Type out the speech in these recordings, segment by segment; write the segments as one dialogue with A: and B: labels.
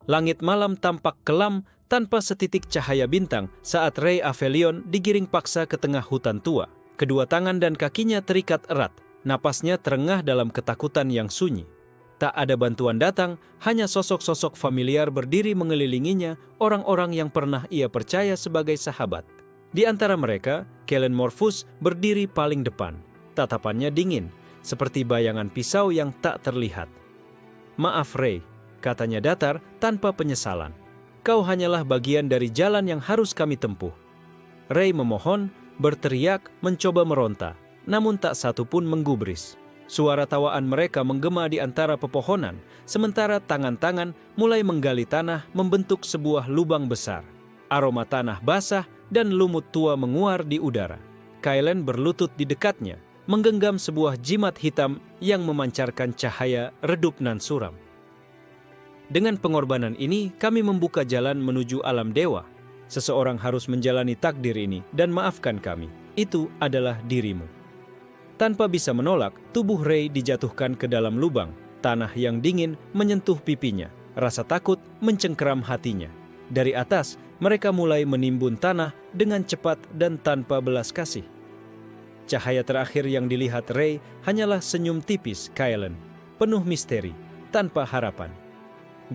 A: Langit malam tampak kelam tanpa setitik cahaya bintang saat Rey Avelion digiring paksa ke tengah hutan tua. Kedua tangan dan kakinya terikat erat, napasnya terengah dalam ketakutan yang sunyi. Tak ada bantuan datang, hanya sosok-sosok familiar berdiri mengelilinginya, orang-orang yang pernah ia percaya sebagai sahabat. Di antara mereka, Kellen Morphus berdiri paling depan. Tatapannya dingin, seperti bayangan pisau yang tak terlihat. "Maaf Rey," katanya datar tanpa penyesalan. "Kau hanyalah bagian dari jalan yang harus kami tempuh." Rey memohon, berteriak, mencoba meronta, namun tak satu pun menggubris. Suara tawaan mereka menggema di antara pepohonan, sementara tangan-tangan mulai menggali tanah membentuk sebuah lubang besar. Aroma tanah basah dan lumut tua menguar di udara. Kellen berlutut di dekatnya, menggenggam sebuah jimat hitam yang memancarkan cahaya redup nan suram. "Dengan pengorbanan ini, kami membuka jalan menuju alam dewa. Seseorang harus menjalani takdir ini dan maafkan kami. Itu adalah dirimu." Tanpa bisa menolak, tubuh Rey dijatuhkan ke dalam lubang. Tanah yang dingin menyentuh pipinya. Rasa takut mencengkeram hatinya. Dari atas, mereka mulai menimbun tanah dengan cepat dan tanpa belas kasih. Cahaya terakhir yang dilihat Rey hanyalah senyum tipis Kellen, penuh misteri, tanpa harapan.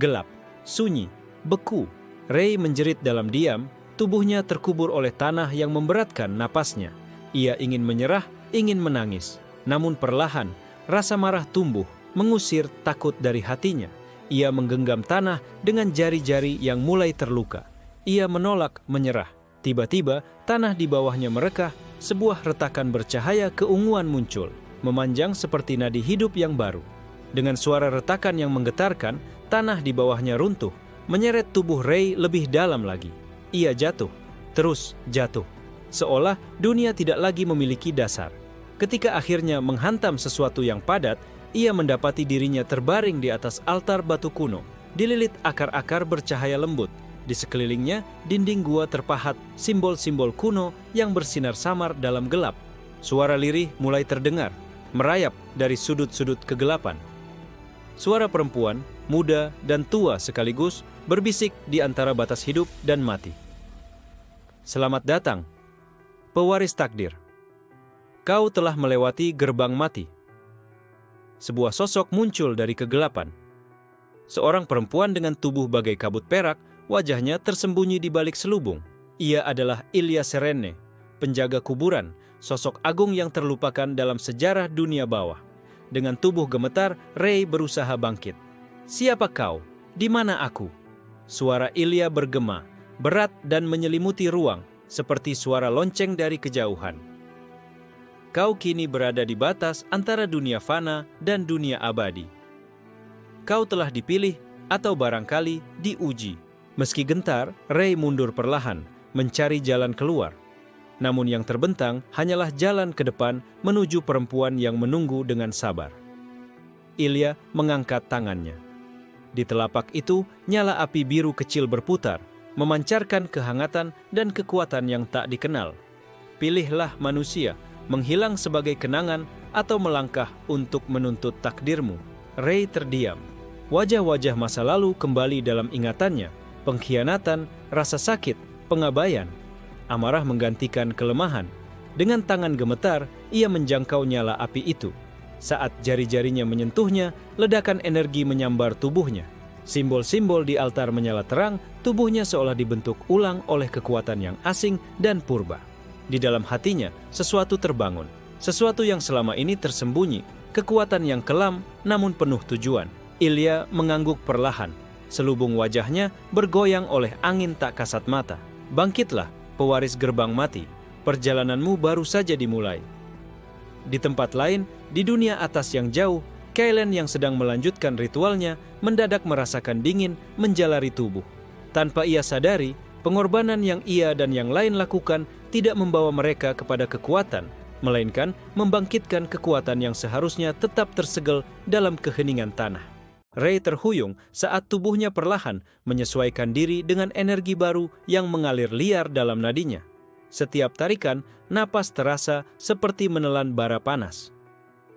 A: Gelap, sunyi, beku. Rey menjerit dalam diam, tubuhnya terkubur oleh tanah yang memberatkan napasnya. Ia ingin menyerah, ingin menangis. Namun perlahan, rasa marah tumbuh, mengusir takut dari hatinya. Ia menggenggam tanah dengan jari-jari yang mulai terluka. Ia menolak menyerah. Tiba-tiba, tanah di bawahnya merekah, sebuah retakan bercahaya keunguan muncul, memanjang seperti nadi hidup yang baru. Dengan suara retakan yang menggetarkan, tanah di bawahnya runtuh, menyeret tubuh Rey lebih dalam lagi. Ia jatuh, terus jatuh, seolah dunia tidak lagi memiliki dasar. Ketika akhirnya menghantam sesuatu yang padat, ia mendapati dirinya terbaring di atas altar batu kuno, dililit akar-akar bercahaya lembut. Di sekelilingnya, dinding gua terpahat simbol-simbol kuno yang bersinar samar dalam gelap. Suara lirih mulai terdengar, merayap dari sudut-sudut kegelapan. Suara perempuan, muda dan tua sekaligus, berbisik di antara batas hidup dan mati. "Selamat datang, pewaris takdir. Kau telah melewati gerbang mati." Sebuah sosok muncul dari kegelapan. Seorang perempuan dengan tubuh bagai kabut perak, wajahnya tersembunyi di balik selubung. Ia adalah Ilya Serene, penjaga kuburan, sosok agung yang terlupakan dalam sejarah dunia bawah. Dengan tubuh gemetar, Rey berusaha bangkit. "Siapa kau? Di mana aku?" Suara Ilya bergema, berat dan menyelimuti ruang, seperti suara lonceng dari kejauhan. "Kau kini berada di batas antara dunia fana dan dunia abadi. Kau telah dipilih atau barangkali diuji." Meski gentar, Rey mundur perlahan, mencari jalan keluar. Namun yang terbentang hanyalah jalan ke depan menuju perempuan yang menunggu dengan sabar. Ilya mengangkat tangannya. Di telapak itu, nyala api biru kecil berputar, memancarkan kehangatan dan kekuatan yang tak dikenal. "Pilihlah manusia, menghilang sebagai kenangan atau melangkah untuk menuntut takdirmu." Rey terdiam. Wajah-wajah masa lalu kembali dalam ingatannya. Pengkhianatan, rasa sakit, pengabaian. Amarah menggantikan kelemahan. Dengan tangan gemetar, ia menjangkau nyala api itu. Saat jari-jarinya menyentuhnya, ledakan energi menyambar tubuhnya. Simbol-simbol di altar menyala terang, tubuhnya seolah dibentuk ulang oleh kekuatan yang asing dan purba. Di dalam hatinya, sesuatu terbangun. Sesuatu yang selama ini tersembunyi. Kekuatan yang kelam, namun penuh tujuan. Ilya mengangguk perlahan. Selubung wajahnya bergoyang oleh angin tak kasat mata. "Bangkitlah, pewaris gerbang mati. Perjalananmu baru saja dimulai." Di tempat lain, di dunia atas yang jauh, Kellen yang sedang melanjutkan ritualnya mendadak merasakan dingin menjalari tubuh. Tanpa ia sadari, pengorbanan yang ia dan yang lain lakukan tidak membawa mereka kepada kekuatan, melainkan membangkitkan kekuatan yang seharusnya tetap tersegel dalam keheningan tanah. Rey terhuyung saat tubuhnya perlahan menyesuaikan diri dengan energi baru yang mengalir liar dalam nadinya. Setiap tarikan, napas terasa seperti menelan bara panas.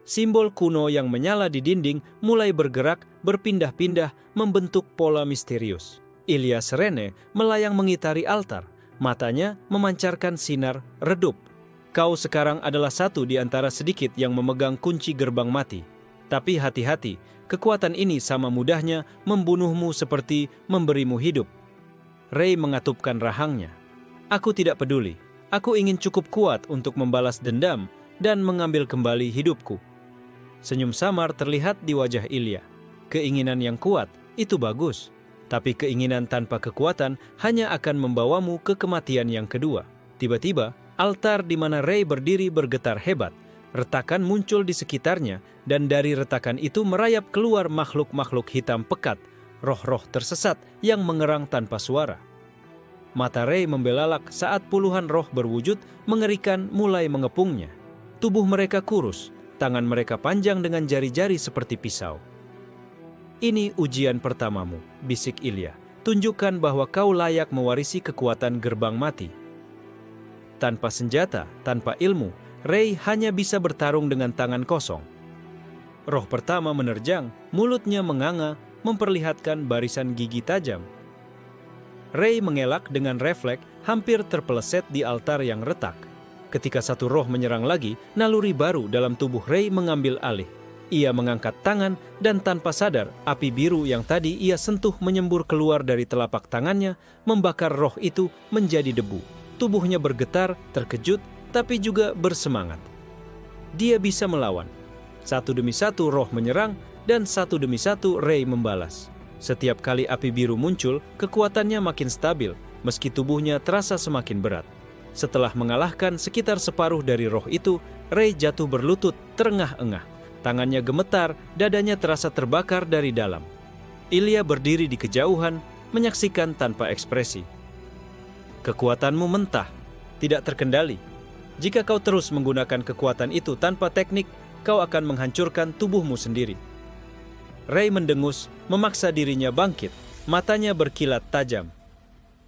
A: Simbol kuno yang menyala di dinding mulai bergerak, berpindah-pindah, membentuk pola misterius. Ilya Serene melayang mengitari altar, matanya memancarkan sinar redup. Kau sekarang adalah satu di antara sedikit yang memegang kunci gerbang mati. Tapi hati-hati, kekuatan ini sama mudahnya membunuhmu seperti memberimu hidup. Ray mengatupkan rahangnya. Aku tidak peduli. Aku ingin cukup kuat untuk membalas dendam dan mengambil kembali hidupku. Senyum samar terlihat di wajah Ilya. Keinginan yang kuat, itu bagus. Tapi keinginan tanpa kekuatan hanya akan membawamu ke kematian yang kedua. Tiba-tiba, altar di mana Ray berdiri bergetar hebat. Retakan muncul di sekitarnya, dan dari retakan itu merayap keluar makhluk-makhluk hitam pekat, roh-roh tersesat yang mengerang tanpa suara. Mata Ray membelalak saat puluhan roh berwujud mengerikan mulai mengepungnya. Tubuh mereka kurus, tangan mereka panjang dengan jari-jari seperti pisau. Ini ujian pertamamu, bisik Ilya. Tunjukkan bahwa kau layak mewarisi kekuatan gerbang mati. Tanpa senjata, tanpa ilmu, Ray hanya bisa bertarung dengan tangan kosong. Roh pertama menerjang, mulutnya menganga, memperlihatkan barisan gigi tajam. Ray mengelak dengan refleks, hampir terpeleset di altar yang retak. Ketika satu roh menyerang lagi, naluri baru dalam tubuh Ray mengambil alih. Ia mengangkat tangan dan tanpa sadar, api biru yang tadi ia sentuh menyembur keluar dari telapak tangannya, membakar roh itu menjadi debu. Tubuhnya bergetar, terkejut, tapi juga bersemangat. Dia bisa melawan. Satu demi satu roh menyerang, dan satu demi satu Ray membalas. Setiap kali api biru muncul, kekuatannya makin stabil, meski tubuhnya terasa semakin berat. Setelah mengalahkan sekitar separuh dari roh itu, Ray jatuh berlutut, terengah-engah. Tangannya gemetar, dadanya terasa terbakar dari dalam. Ilya berdiri di kejauhan, menyaksikan tanpa ekspresi. Kekuatanmu mentah, tidak terkendali. Jika kau terus menggunakan kekuatan itu tanpa teknik, kau akan menghancurkan tubuhmu sendiri. Ray mendengus, memaksa dirinya bangkit, matanya berkilat tajam.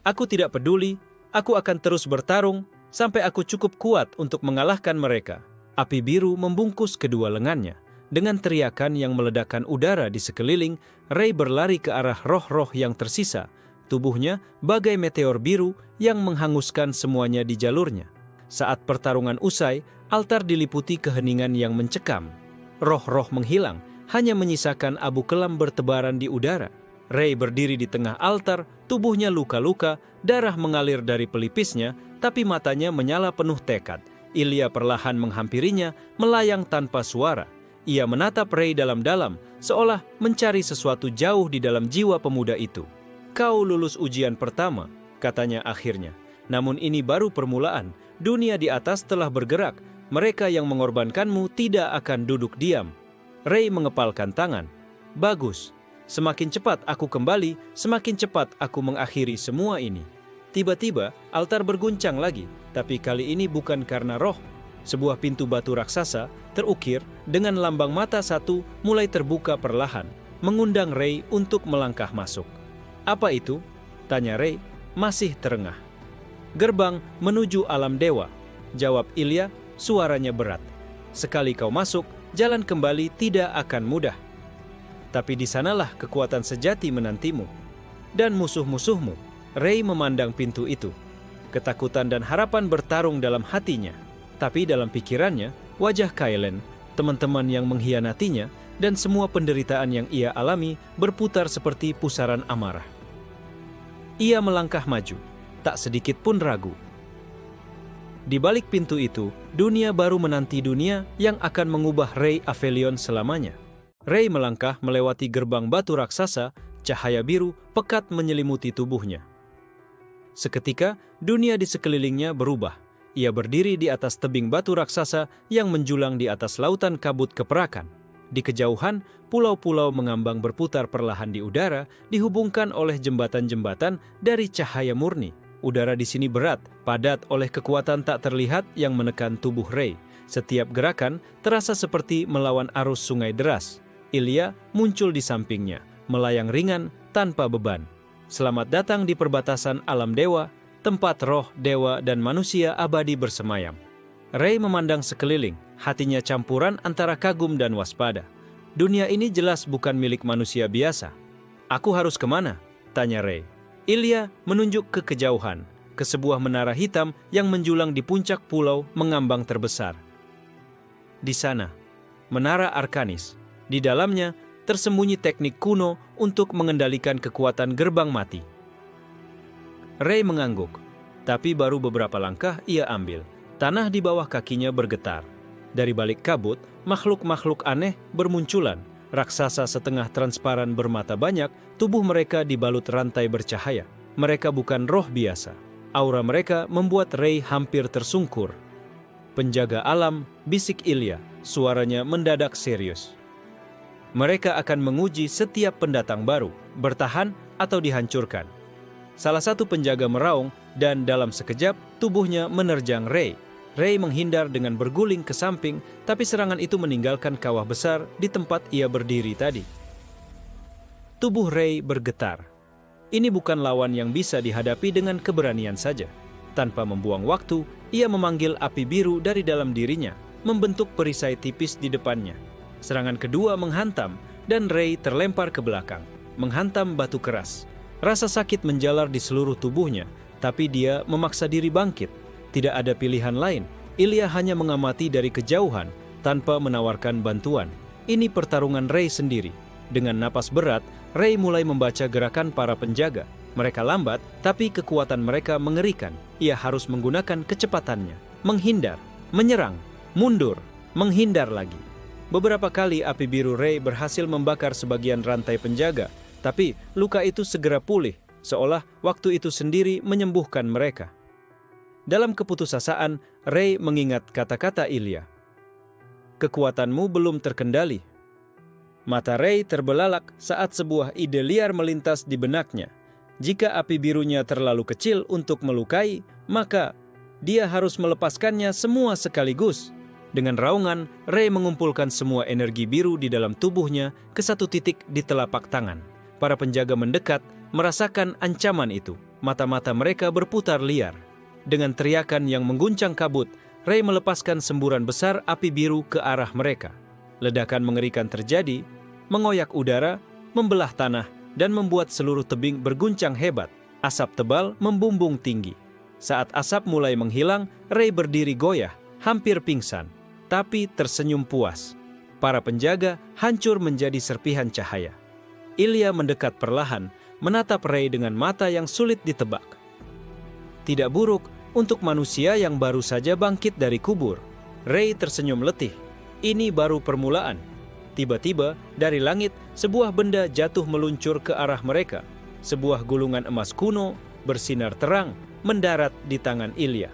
A: Aku tidak peduli. Aku akan terus bertarung sampai aku cukup kuat untuk mengalahkan mereka. Api biru membungkus kedua lengannya. Dengan teriakan yang meledakkan udara di sekeliling, Ray berlari ke arah roh-roh yang tersisa. Tubuhnya bagai meteor biru yang menghanguskan semuanya di jalurnya. Saat pertarungan usai, altar diliputi keheningan yang mencekam. Roh-roh menghilang, hanya menyisakan abu kelam bertebaran di udara. Ray berdiri di tengah altar, tubuhnya luka-luka, darah mengalir dari pelipisnya, tapi matanya menyala penuh tekad. Ilya perlahan menghampirinya, melayang tanpa suara. Ia menatap Ray dalam-dalam, seolah mencari sesuatu jauh di dalam jiwa pemuda itu. Kau lulus ujian pertama, katanya akhirnya. Namun ini baru permulaan, dunia di atas telah bergerak, mereka yang mengorbankanmu tidak akan duduk diam. Ray mengepalkan tangan. Bagus. Semakin cepat aku kembali, semakin cepat aku mengakhiri semua ini. Tiba-tiba, altar berguncang lagi, tapi kali ini bukan karena roh. Sebuah pintu batu raksasa, terukir, dengan lambang mata satu, mulai terbuka perlahan, mengundang Ray untuk melangkah masuk. Apa itu? Tanya Ray, masih terengah. Gerbang menuju alam dewa, jawab Ilya, suaranya berat. Sekali kau masuk, jalan kembali tidak akan mudah. Tapi di sanalah kekuatan sejati menantimu. Dan musuh-musuhmu. Ray memandang pintu itu. Ketakutan dan harapan bertarung dalam hatinya. Tapi dalam pikirannya, wajah Kailen, teman-teman yang mengkhianatinya, dan semua penderitaan yang ia alami berputar seperti pusaran amarah. Ia melangkah maju, tak sedikit pun ragu. Di balik pintu itu, dunia baru menanti dunia yang akan mengubah Ray Avelion selamanya. Ray melangkah melewati gerbang batu raksasa, cahaya biru pekat menyelimuti tubuhnya. Seketika, dunia di sekelilingnya berubah. Ia berdiri di atas tebing batu raksasa yang menjulang di atas lautan kabut keperakan. Di kejauhan, pulau-pulau mengambang berputar perlahan di udara, dihubungkan oleh jembatan-jembatan dari cahaya murni. Udara di sini berat, padat oleh kekuatan tak terlihat yang menekan tubuh Ray. Setiap gerakan terasa seperti melawan arus sungai deras. Ilya muncul di sampingnya, melayang ringan tanpa beban. Selamat datang di perbatasan alam dewa, tempat roh, dewa, dan manusia abadi bersemayam. Ray memandang sekeliling, Hatinya campuran antara kagum dan waspada. Dunia ini jelas bukan milik manusia biasa. Aku harus kemana? Tanya Ray. Ilya menunjuk ke kejauhan, ke sebuah menara hitam yang menjulang di puncak pulau mengambang terbesar. Di sana, menara Arkanis. Di dalamnya tersembunyi teknik kuno untuk mengendalikan kekuatan gerbang mati. Ray mengangguk, tapi baru beberapa langkah ia ambil. Tanah di bawah kakinya bergetar. Dari balik kabut, makhluk-makhluk aneh bermunculan. Raksasa setengah transparan bermata banyak, tubuh mereka dibalut rantai bercahaya. Mereka bukan roh biasa. Aura mereka membuat Ray hampir tersungkur. Penjaga alam, bisik Ilya, suaranya mendadak serius. Mereka akan menguji setiap pendatang baru, bertahan atau dihancurkan. Salah satu penjaga meraung dan dalam sekejap tubuhnya menerjang Ray. Ray menghindar dengan berguling ke samping, tapi serangan itu meninggalkan kawah besar di tempat ia berdiri tadi. Tubuh Ray bergetar. Ini bukan lawan yang bisa dihadapi dengan keberanian saja. Tanpa membuang waktu, ia memanggil api biru dari dalam dirinya, membentuk perisai tipis di depannya. Serangan kedua menghantam, dan Ray terlempar ke belakang, menghantam batu keras. Rasa sakit menjalar di seluruh tubuhnya, tapi dia memaksa diri bangkit. Tidak ada pilihan lain. Ilya hanya mengamati dari kejauhan tanpa menawarkan bantuan. Ini pertarungan Ray sendiri. Dengan napas berat, Ray mulai membaca gerakan para penjaga. Mereka lambat, tapi kekuatan mereka mengerikan. Ia harus menggunakan kecepatannya. Menghindar, menyerang, mundur, menghindar lagi. Beberapa kali api biru Ray berhasil membakar sebagian rantai penjaga, tapi luka itu segera pulih, seolah waktu itu sendiri menyembuhkan mereka. Dalam keputusasaan, Ray mengingat kata-kata Ilya. Kekuatanmu belum terkendali. Mata Ray terbelalak saat sebuah ide liar melintas di benaknya. Jika api birunya terlalu kecil untuk melukai, maka dia harus melepaskannya semua sekaligus. Dengan raungan, Ray mengumpulkan semua energi biru di dalam tubuhnya ke satu titik di telapak tangan. Para penjaga mendekat, merasakan ancaman itu. Mata-mata mereka berputar liar. Dengan teriakan yang mengguncang kabut, Ray melepaskan semburan besar api biru ke arah mereka. Ledakan mengerikan terjadi, mengoyak udara, membelah tanah, dan membuat seluruh tebing berguncang hebat. Asap tebal membumbung tinggi. Saat asap mulai menghilang, Ray berdiri goyah, hampir pingsan, tapi tersenyum puas. Para penjaga hancur menjadi serpihan cahaya. Ilya mendekat perlahan, menatap Ray dengan mata yang sulit ditebak. Tidak buruk untuk manusia yang baru saja bangkit dari kubur. Ray tersenyum letih. Ini baru permulaan. Tiba-tiba, dari langit, sebuah benda jatuh meluncur ke arah mereka. Sebuah gulungan emas kuno, bersinar terang, mendarat di tangan Ilya.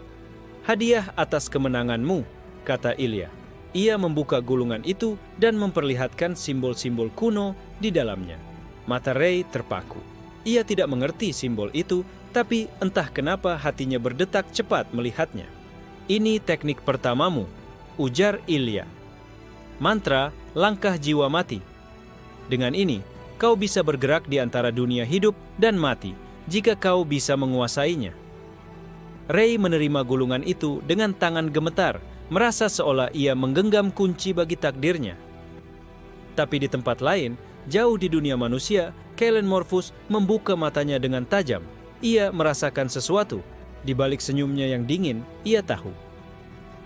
A: Hadiah atas kemenanganmu, kata Ilya. Ia membuka gulungan itu dan memperlihatkan simbol-simbol kuno di dalamnya. Mata Ray terpaku. Ia tidak mengerti simbol itu, tapi entah kenapa hatinya berdetak cepat melihatnya. Ini teknik pertamamu, ujar Ilya. Mantra langkah jiwa mati. Dengan ini, kau bisa bergerak di antara dunia hidup dan mati jika kau bisa menguasainya. Ray menerima gulungan itu dengan tangan gemetar, merasa seolah ia menggenggam kunci bagi takdirnya. Tapi di tempat lain, jauh di dunia manusia, Kellen Morphus membuka matanya dengan tajam. Ia merasakan sesuatu. Di balik senyumnya yang dingin, ia tahu.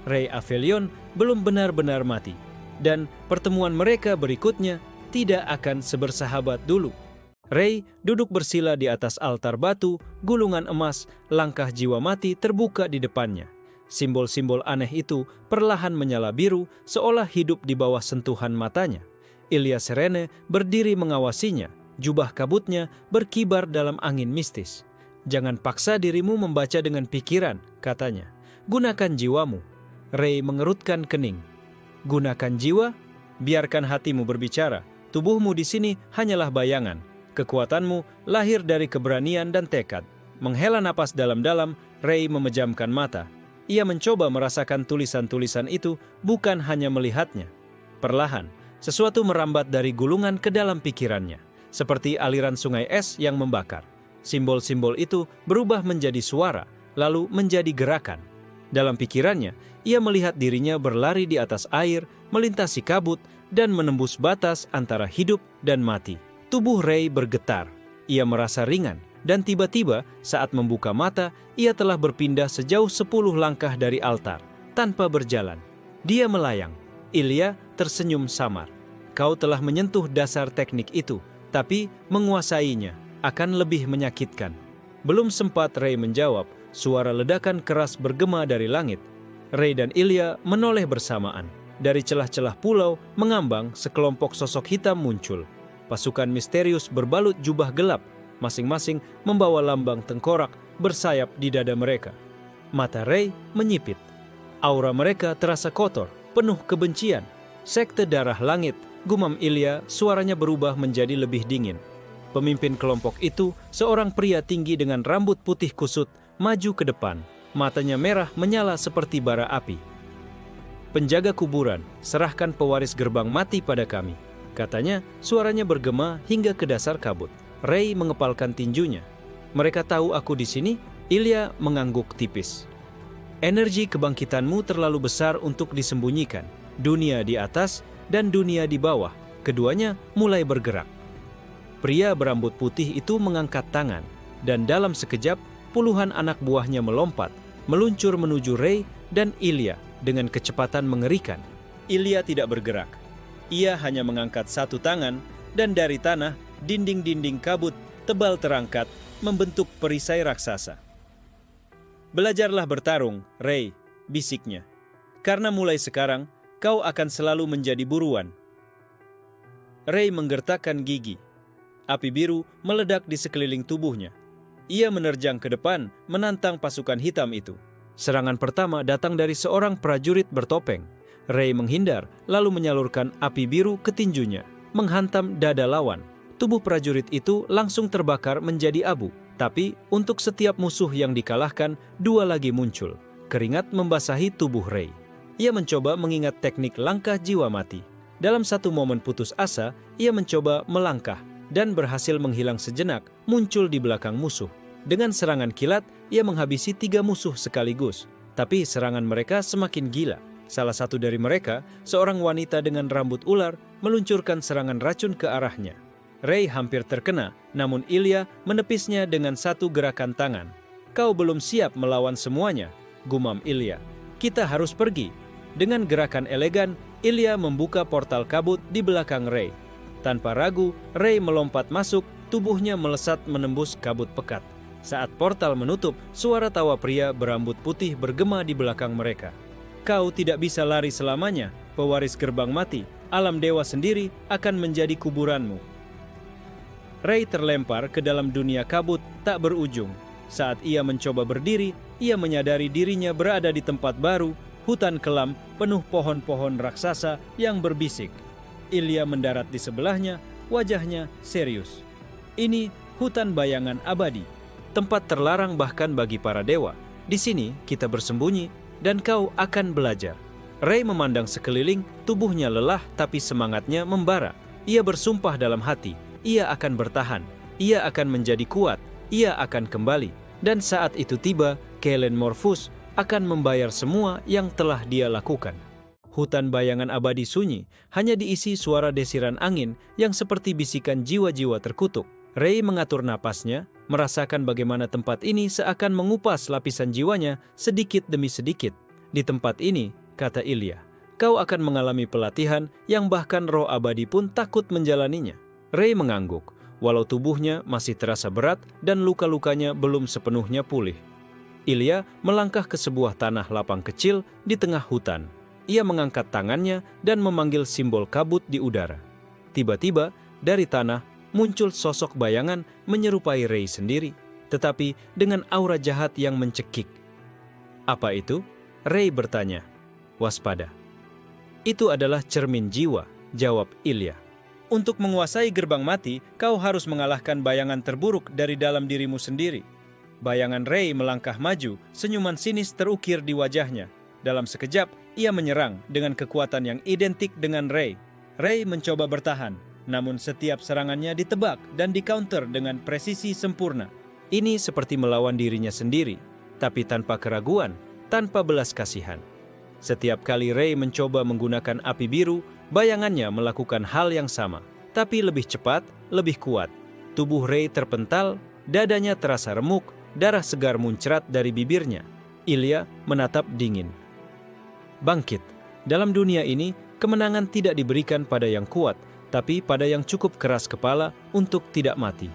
A: Ray Avelion belum benar-benar mati. Dan pertemuan mereka berikutnya tidak akan sebersahabat dulu. Ray duduk bersila di atas altar batu, gulungan emas, langkah jiwa mati terbuka di depannya. Simbol-simbol aneh itu perlahan menyala biru, seolah hidup di bawah sentuhan matanya. Ilya Serene berdiri mengawasinya, jubah kabutnya berkibar dalam angin mistis. Jangan paksa dirimu membaca dengan pikiran, katanya. Gunakan jiwamu. Ray mengerutkan kening. Gunakan jiwa, biarkan hatimu berbicara. Tubuhmu di sini hanyalah bayangan. Kekuatanmu lahir dari keberanian dan tekad. Menghela napas dalam-dalam, Ray memejamkan mata. Ia mencoba merasakan tulisan-tulisan itu, bukan hanya melihatnya. Perlahan, sesuatu merambat dari gulungan ke dalam pikirannya, seperti aliran sungai es yang membakar. Simbol-simbol itu berubah menjadi suara, lalu menjadi gerakan. Dalam pikirannya, ia melihat dirinya berlari di atas air, melintasi kabut, dan menembus batas antara hidup dan mati. Tubuh Ray bergetar. Ia merasa ringan, dan tiba-tiba saat membuka mata, ia telah berpindah sejauh 10 langkah dari altar, tanpa berjalan. Dia melayang. Ilya tersenyum samar. Kau telah menyentuh dasar teknik itu, tapi menguasainya akan lebih menyakitkan. Belum sempat Ray menjawab, suara ledakan keras bergema dari langit. Ray dan Ilya menoleh bersamaan. Dari celah-celah pulau mengambang sekelompok sosok hitam muncul. Pasukan misterius berbalut jubah gelap, masing-masing membawa lambang tengkorak bersayap di dada mereka. Mata Ray menyipit. Aura mereka terasa kotor, penuh kebencian. Sekte darah langit, gumam Ilya, suaranya berubah menjadi lebih dingin. Pemimpin kelompok itu, seorang pria tinggi dengan rambut putih kusut, maju ke depan. Matanya merah menyala seperti bara api. Penjaga kuburan, serahkan pewaris gerbang mati pada kami. Katanya, suaranya bergema hingga ke dasar kabut. Ray mengepalkan tinjunya. Mereka tahu aku di sini? Ilya mengangguk tipis. Energi kebangkitanmu terlalu besar untuk disembunyikan. Dunia di atas dan dunia di bawah, keduanya mulai bergerak. Pria berambut putih itu mengangkat tangan, dan dalam sekejap, puluhan anak buahnya melompat, meluncur menuju Ray dan Ilya dengan kecepatan mengerikan. Ilya tidak bergerak. Ia hanya mengangkat satu tangan, dan dari tanah, dinding-dinding kabut tebal terangkat, membentuk perisai raksasa. Belajarlah bertarung, Ray, bisiknya. Karena mulai sekarang, kau akan selalu menjadi buruan. Ray menggertakkan gigi. Api biru meledak di sekeliling tubuhnya. Ia menerjang ke depan, menantang pasukan hitam itu. Serangan pertama datang dari seorang prajurit bertopeng. Ray menghindar, lalu menyalurkan api biru ke tinjunya, menghantam dada lawan. Tubuh prajurit itu langsung terbakar menjadi abu. Tapi, untuk setiap musuh yang dikalahkan, dua lagi muncul. Keringat membasahi tubuh Ray. Ia mencoba mengingat teknik langkah jiwa mati. Dalam satu momen putus asa, ia mencoba melangkah, dan berhasil menghilang sejenak, muncul di belakang musuh. Dengan serangan kilat, ia menghabisi 3 musuh sekaligus. Tapi serangan mereka semakin gila. Salah satu dari mereka, seorang wanita dengan rambut ular, meluncurkan serangan racun ke arahnya. Ray hampir terkena, namun Ilya menepisnya dengan satu gerakan tangan. Kau belum siap melawan semuanya, gumam Ilya. Kita harus pergi. Dengan gerakan elegan, Ilya membuka portal kabut di belakang Ray. Tanpa ragu, Ray melompat masuk, tubuhnya melesat menembus kabut pekat. Saat portal menutup, suara tawa pria berambut putih bergema di belakang mereka. Kau tidak bisa lari selamanya, pewaris gerbang mati. Alam dewa sendiri akan menjadi kuburanmu. Ray terlempar ke dalam dunia kabut tak berujung. Saat ia mencoba berdiri, ia menyadari dirinya berada di tempat baru, hutan kelam penuh pohon-pohon raksasa yang berbisik. Ilya mendarat di sebelahnya, wajahnya serius. Ini hutan bayangan abadi, tempat terlarang bahkan bagi para dewa. Di sini kita bersembunyi dan kau akan belajar. Ray memandang sekeliling, tubuhnya lelah tapi semangatnya membara. Ia bersumpah dalam hati, ia akan bertahan, ia akan menjadi kuat, ia akan kembali. Dan saat itu tiba, Kellen Morphus akan membayar semua yang telah dia lakukan. Hutan bayangan abadi sunyi, hanya diisi suara desiran angin yang seperti bisikan jiwa-jiwa terkutuk. Ray mengatur napasnya, merasakan bagaimana tempat ini seakan mengupas lapisan jiwanya sedikit demi sedikit. Di tempat ini, kata Ilya, kau akan mengalami pelatihan yang bahkan roh abadi pun takut menjalaninya. Ray mengangguk, walau tubuhnya masih terasa berat dan luka-lukanya belum sepenuhnya pulih. Ilya melangkah ke sebuah tanah lapang kecil di tengah hutan. Ia mengangkat tangannya dan memanggil simbol kabut di udara. Tiba-tiba, dari tanah muncul sosok bayangan menyerupai Ray sendiri, tetapi dengan aura jahat yang mencekik. Apa itu? Ray bertanya. Waspada. Itu adalah cermin jiwa, jawab Ilya. Untuk menguasai gerbang mati, kau harus mengalahkan bayangan terburuk dari dalam dirimu sendiri. Bayangan Ray melangkah maju, senyuman sinis terukir di wajahnya. Dalam sekejap, ia menyerang dengan kekuatan yang identik dengan Ray. Ray mencoba bertahan, namun setiap serangannya ditebak dan di-counter dengan presisi sempurna. Ini seperti melawan dirinya sendiri, tapi tanpa keraguan. tanpa belas kasihan. Setiap kali Ray mencoba menggunakan api biru, bayangannya melakukan hal yang sama, tapi lebih cepat, lebih kuat. Tubuh Ray terpental, dadanya terasa remuk, darah segar muncrat dari bibirnya. Ilya menatap dingin. Bangkit. Dalam dunia ini, kemenangan tidak diberikan pada yang kuat, tapi pada yang cukup keras kepala untuk tidak mati.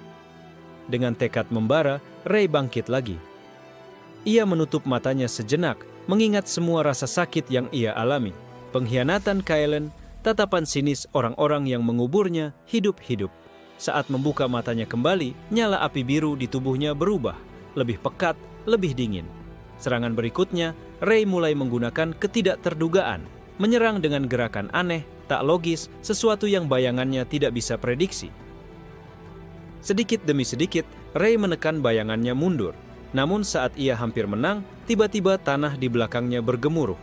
A: Dengan tekad membara, Ray bangkit lagi. Ia menutup matanya sejenak, mengingat semua rasa sakit yang ia alami. Pengkhianatan Kaelen, tatapan sinis orang-orang yang menguburnya hidup-hidup. Saat membuka matanya kembali, nyala api biru di tubuhnya berubah, lebih pekat, lebih dingin. Serangan berikutnya, Ray mulai menggunakan ketidakterdugaan, menyerang dengan gerakan aneh, tak logis, sesuatu yang bayangannya tidak bisa prediksi. Sedikit demi sedikit, Ray menekan bayangannya mundur. Namun saat ia hampir menang, tiba-tiba tanah di belakangnya bergemuruh.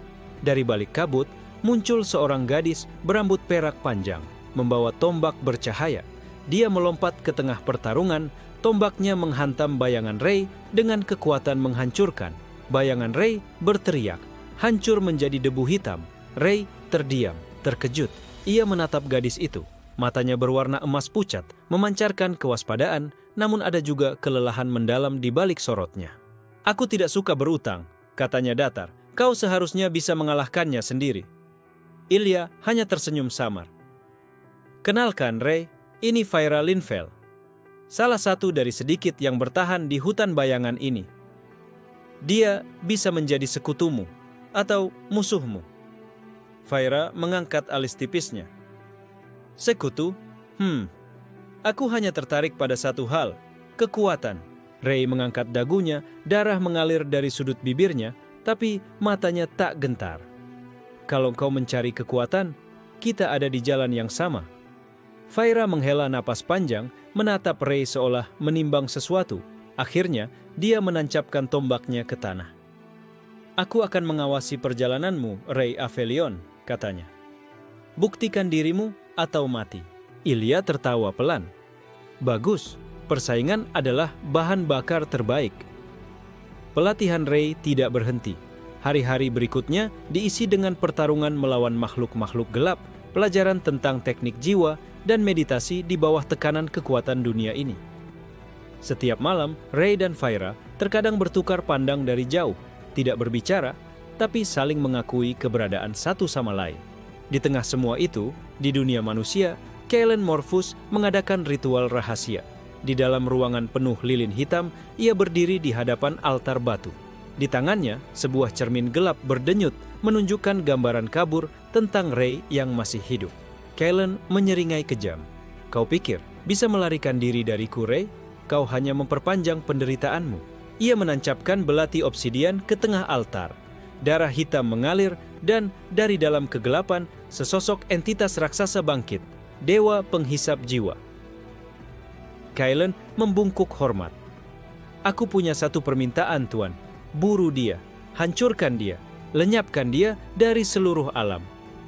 A: Dari balik kabut, muncul seorang gadis berambut perak panjang, membawa tombak bercahaya. Dia melompat ke tengah pertarungan, tombaknya menghantam bayangan Ray dengan kekuatan menghancurkan. Bayangan Ray berteriak, hancur menjadi debu hitam. Ray terdiam, terkejut. Ia menatap gadis itu. Matanya berwarna emas pucat, memancarkan kewaspadaan, namun ada juga kelelahan mendalam di balik sorotnya. "Aku tidak suka berutang," katanya datar. "Kau seharusnya bisa mengalahkannya sendiri." Ilya hanya tersenyum samar. "Kenalkan Ray, ini Feyre Linfeld. Salah satu dari sedikit yang bertahan di hutan bayangan ini. Dia bisa menjadi sekutumu atau musuhmu." Feyre mengangkat alis tipisnya. "Sekutu? Aku hanya tertarik pada satu hal, kekuatan." Ray mengangkat dagunya, darah mengalir dari sudut bibirnya, tapi matanya tak gentar. "Kalau kau mencari kekuatan, kita ada di jalan yang sama." Feyre menghela napas panjang, menatap Ray seolah menimbang sesuatu. Akhirnya, dia menancapkan tombaknya ke tanah. "Aku akan mengawasi perjalananmu, Ray Avelion," katanya. "Buktikan dirimu atau mati." Ilya tertawa pelan. "Bagus, persaingan adalah bahan bakar terbaik." Pelatihan Ray tidak berhenti. Hari-hari berikutnya diisi dengan pertarungan melawan makhluk-makhluk gelap, pelajaran tentang teknik jiwa, dan meditasi di bawah tekanan kekuatan dunia ini. Setiap malam, Ray dan Feyre terkadang bertukar pandang dari jauh, tidak berbicara, tapi saling mengakui keberadaan satu sama lain. Di tengah semua itu, di dunia manusia, Kaelen Morphus mengadakan ritual rahasia. Di dalam ruangan penuh lilin hitam, ia berdiri di hadapan altar batu. Di tangannya, sebuah cermin gelap berdenyut menunjukkan gambaran kabur tentang Ray yang masih hidup. Kaelen menyeringai kejam. "Kau pikir bisa melarikan diri dariku, Ray? Kau hanya memperpanjang penderitaanmu." Ia menancapkan belati obsidian ke tengah altar. Darah hitam mengalir dan dari dalam kegelapan, sesosok entitas raksasa bangkit. Dewa penghisap jiwa. Kaelen membungkuk hormat. "Aku punya satu permintaan, Tuan. Buru dia, hancurkan dia, lenyapkan dia dari seluruh alam."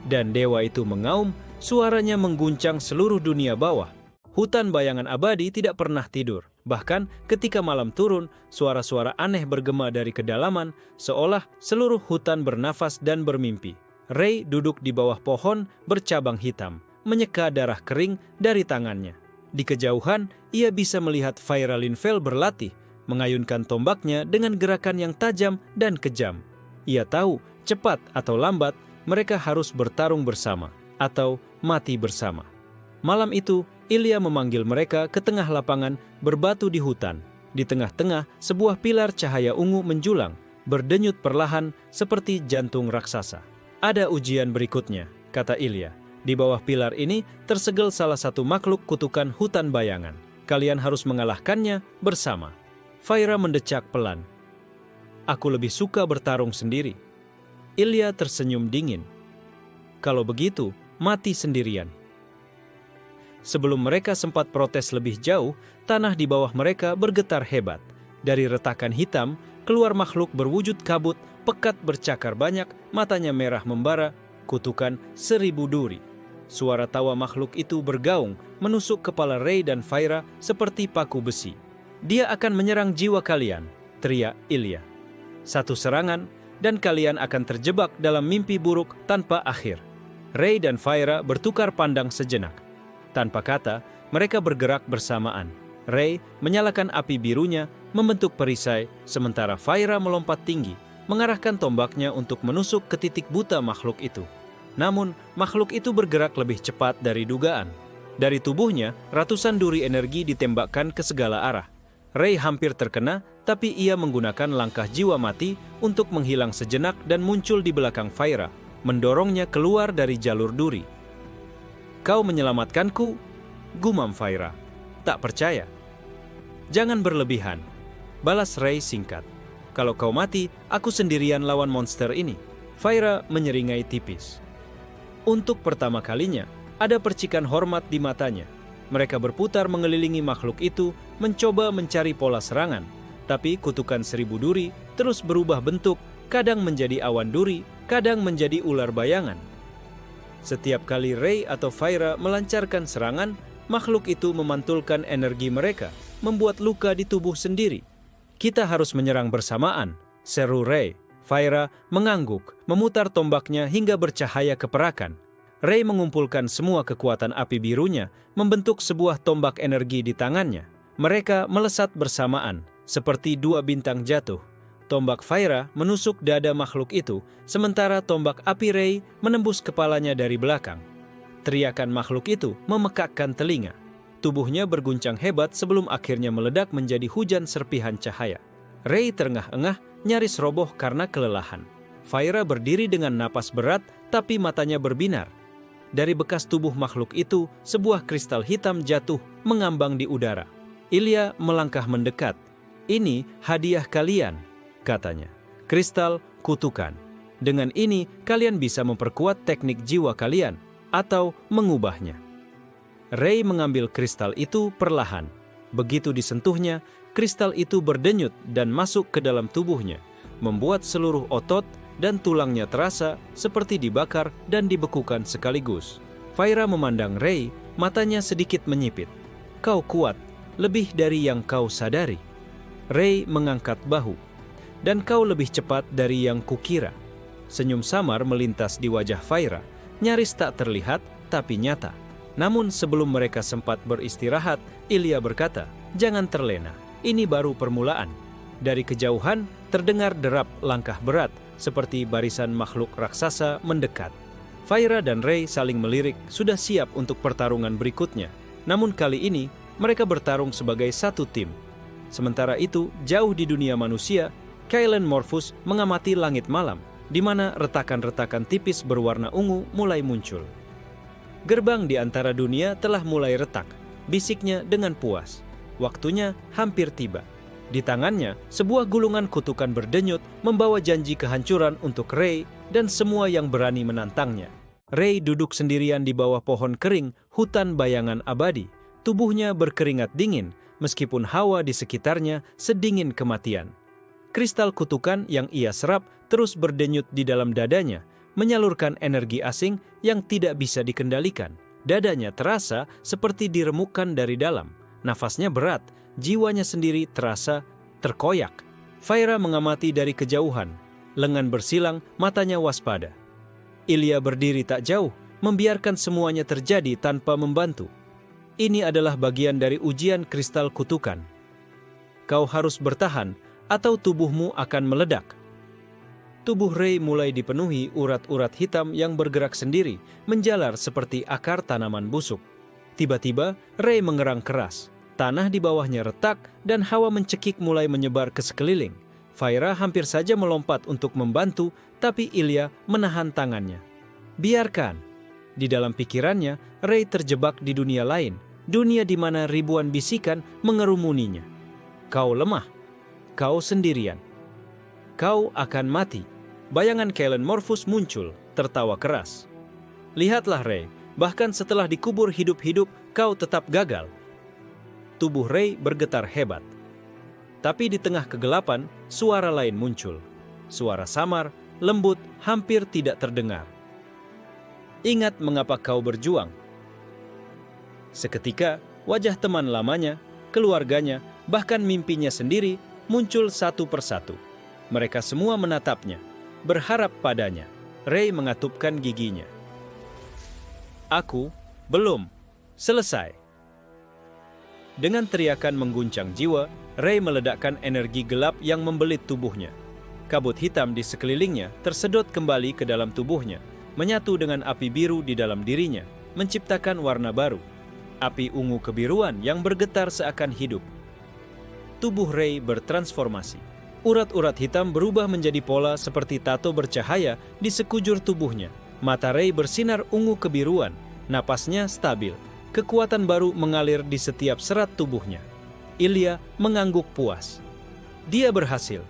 A: Dan dewa itu mengaum, suaranya mengguncang seluruh dunia bawah. Hutan bayangan abadi tidak pernah tidur. Bahkan ketika malam turun, suara-suara aneh bergema dari kedalaman, seolah seluruh hutan bernafas dan bermimpi. Ray duduk di bawah pohon bercabang hitam, menyeka darah kering dari tangannya. Di kejauhan, ia bisa melihat Feyre Linfeld berlatih, mengayunkan tombaknya dengan gerakan yang tajam dan kejam. Ia tahu, cepat atau lambat, mereka harus bertarung bersama, atau mati bersama. Malam itu, Ilya memanggil mereka ke tengah lapangan berbatu di hutan. Di tengah-tengah, sebuah pilar cahaya ungu menjulang, berdenyut perlahan seperti jantung raksasa. "Ada ujian berikutnya," kata Ilya. "Di bawah pilar ini tersegel salah satu makhluk kutukan hutan bayangan. Kalian harus mengalahkannya bersama." Feyre mendecak pelan. "Aku lebih suka bertarung sendiri." Ilya tersenyum dingin. "Kalau begitu, mati sendirian." Sebelum mereka sempat protes lebih jauh, tanah di bawah mereka bergetar hebat. Dari retakan hitam, keluar makhluk berwujud kabut, pekat bercakar banyak, matanya merah membara, kutukan 1000 duri. Suara tawa makhluk itu bergaung, menusuk kepala Ray dan Feyre seperti paku besi. "Dia akan menyerang jiwa kalian," teriak Ilya. Satu serangan, dan kalian akan terjebak dalam mimpi buruk tanpa akhir." Ray dan Fire bertukar pandang sejenak. Tanpa kata, mereka bergerak bersamaan. Ray menyalakan api birunya, membentuk perisai, sementara Fire melompat tinggi, mengarahkan tombaknya untuk menusuk ke titik buta makhluk itu. Namun, makhluk itu bergerak lebih cepat dari dugaan. Dari tubuhnya, ratusan duri energi ditembakkan ke segala arah. Ray hampir terkena, tapi ia menggunakan langkah jiwa mati untuk menghilang sejenak dan muncul di belakang Fire, mendorongnya keluar dari jalur duri. "Kau menyelamatkanku?" gumam Fire. "Tak percaya." "Jangan berlebihan," balas Ray singkat. "Kalau kau mati, aku sendirian lawan monster ini." Fire menyeringai tipis. Untuk pertama kalinya, ada percikan hormat di matanya. Mereka berputar mengelilingi makhluk itu, mencoba mencari pola serangan. Tapi kutukan 1000 duri terus berubah bentuk, kadang menjadi awan duri, kadang menjadi ular bayangan. Setiap kali Ray atau Fire melancarkan serangan, makhluk itu memantulkan energi mereka, membuat luka di tubuh sendiri. "Kita harus menyerang bersamaan," seru Ray. Fire mengangguk, memutar tombaknya hingga bercahaya keperakan. Ray mengumpulkan semua kekuatan api birunya, membentuk sebuah tombak energi di tangannya. Mereka melesat bersamaan, seperti dua bintang jatuh. Tombak Fire menusuk dada makhluk itu, sementara tombak api Ray menembus kepalanya dari belakang. Teriakan makhluk itu memekakkan telinga. Tubuhnya berguncang hebat sebelum akhirnya meledak menjadi hujan serpihan cahaya. Ray terengah-engah, nyaris roboh karena kelelahan. Fire berdiri dengan napas berat, tapi matanya berbinar. Dari bekas tubuh makhluk itu, sebuah kristal hitam jatuh mengambang di udara. Ilya melangkah mendekat. "Ini hadiah kalian," katanya. "Kristal kutukan. Dengan ini, kalian bisa memperkuat teknik jiwa kalian, atau mengubahnya." Ray mengambil kristal itu perlahan. Begitu disentuhnya, kristal itu berdenyut dan masuk ke dalam tubuhnya, membuat seluruh otot dan tulangnya terasa seperti dibakar dan dibekukan sekaligus. Fire memandang Ray, matanya sedikit menyipit. "Kau kuat, lebih dari yang kau sadari." Ray mengangkat bahu. "Dan kau lebih cepat dari yang kukira." Senyum samar melintas di wajah Fire, nyaris tak terlihat tapi nyata. Namun sebelum mereka sempat beristirahat, Ilya berkata, "Jangan terlena, ini baru permulaan." Dari kejauhan terdengar derap langkah berat, seperti barisan makhluk raksasa mendekat. Fire dan Ray saling melirik, sudah siap untuk pertarungan berikutnya. Namun kali ini, mereka bertarung sebagai satu tim. Sementara itu, jauh di dunia manusia, Kailen Morphus mengamati langit malam, di mana retakan-retakan tipis berwarna ungu mulai muncul. "Gerbang di antara dunia telah mulai retak," bisiknya dengan puas. "Waktunya hampir tiba." Di tangannya, sebuah gulungan kutukan berdenyut membawa janji kehancuran untuk Ray dan semua yang berani menantangnya. Ray duduk sendirian di bawah pohon kering, hutan bayangan abadi. Tubuhnya berkeringat dingin, meskipun hawa di sekitarnya sedingin kematian. Kristal kutukan yang ia serap terus berdenyut di dalam dadanya, menyalurkan energi asing yang tidak bisa dikendalikan. Dadanya terasa seperti diremukkan dari dalam. Nafasnya berat, jiwanya sendiri terasa terkoyak. Fire mengamati dari kejauhan, lengan bersilang, matanya waspada. Ilya berdiri tak jauh, membiarkan semuanya terjadi tanpa membantu. "Ini adalah bagian dari ujian kristal kutukan. Kau harus bertahan, atau tubuhmu akan meledak." Tubuh Ray mulai dipenuhi urat-urat hitam yang bergerak sendiri, menjalar seperti akar tanaman busuk. Tiba-tiba, Ray mengerang keras. Tanah di bawahnya retak dan hawa mencekik mulai menyebar ke sekeliling. Fire hampir saja melompat untuk membantu, tapi Ilya menahan tangannya. "Biarkan." Di dalam pikirannya, Ray terjebak di dunia lain, dunia di mana ribuan bisikan mengerumuninya. "Kau lemah. Kau sendirian. Kau akan mati." Bayangan Kailen Morphus muncul, tertawa keras. "Lihatlah Ray, bahkan setelah dikubur hidup-hidup, kau tetap gagal." Tubuh Ray bergetar hebat. Tapi di tengah kegelapan, suara lain muncul. Suara samar, lembut, hampir tidak terdengar. "Ingat mengapa kau berjuang." Seketika, wajah teman lamanya, keluarganya, bahkan mimpinya sendiri muncul satu persatu. Mereka semua menatapnya. berharap padanya. Ray mengatupkan giginya. Aku belum selesai. Dengan teriakan mengguncang jiwa, Ray meledakkan energi gelap yang membelit tubuhnya. Kabut hitam di sekelilingnya tersedot kembali ke dalam tubuhnya, menyatu dengan api biru di dalam dirinya, menciptakan warna baru. Api ungu kebiruan yang bergetar seakan hidup. Tubuh Ray bertransformasi. Urat-urat hitam berubah menjadi pola seperti tato bercahaya di sekujur tubuhnya. Mata Ray bersinar ungu kebiruan, napasnya stabil. Kekuatan baru mengalir di setiap serat tubuhnya. Ilya mengangguk puas. Dia berhasil.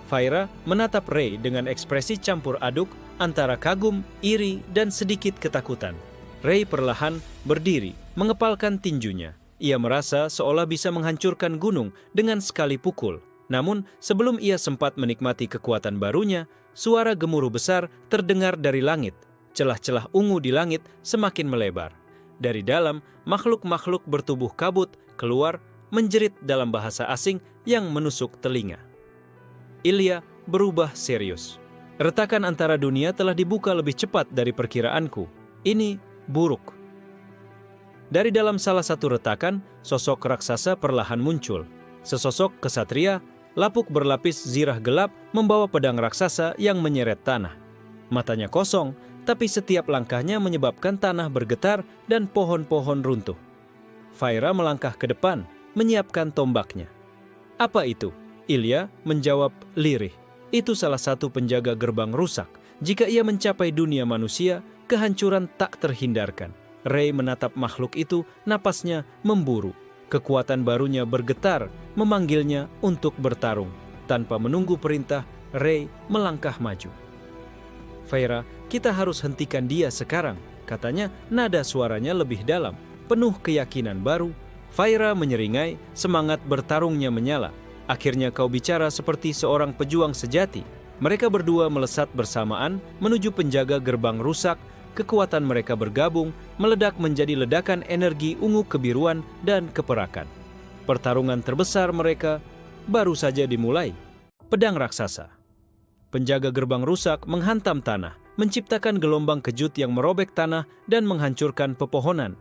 A: Feyre menatap Ray dengan ekspresi campur aduk antara kagum, iri, dan sedikit ketakutan. Ray perlahan berdiri, mengepalkan tinjunya. Ia merasa seolah bisa menghancurkan gunung dengan sekali pukul. Namun, sebelum ia sempat menikmati kekuatan barunya, suara gemuruh besar terdengar dari langit. Celah-celah ungu di langit semakin melebar. Dari dalam, makhluk-makhluk bertubuh kabut keluar menjerit dalam bahasa asing yang menusuk telinga. Ilya berubah serius. Retakan antara dunia telah dibuka lebih cepat dari perkiraanku. Ini buruk. Dari dalam salah satu retakan, sosok raksasa perlahan muncul. Sesosok kesatria, lapuk berlapis zirah gelap membawa pedang raksasa yang menyeret tanah. Matanya kosong, tapi setiap langkahnya menyebabkan tanah bergetar dan pohon-pohon runtuh. Feyre melangkah ke depan, menyiapkan tombaknya. Apa itu? Ilya menjawab lirih. Itu salah satu penjaga gerbang rusak. Jika ia mencapai dunia manusia, kehancuran tak terhindarkan. Ray menatap makhluk itu, napasnya memburu. Kekuatan barunya bergetar, memanggilnya untuk bertarung. Tanpa menunggu perintah, Ray melangkah maju. Feyre, kita harus hentikan dia sekarang, katanya, nada suaranya lebih dalam. Penuh keyakinan baru, Feyre menyeringai, semangat bertarungnya menyala. Akhirnya kau bicara seperti seorang pejuang sejati. Mereka berdua melesat bersamaan menuju penjaga gerbang rusak. Kekuatan mereka bergabung, meledak menjadi ledakan energi ungu kebiruan dan keperakan. Pertarungan terbesar mereka baru saja dimulai. Pedang raksasa. Penjaga gerbang rusak menghantam tanah, menciptakan gelombang kejut yang merobek tanah dan menghancurkan pepohonan.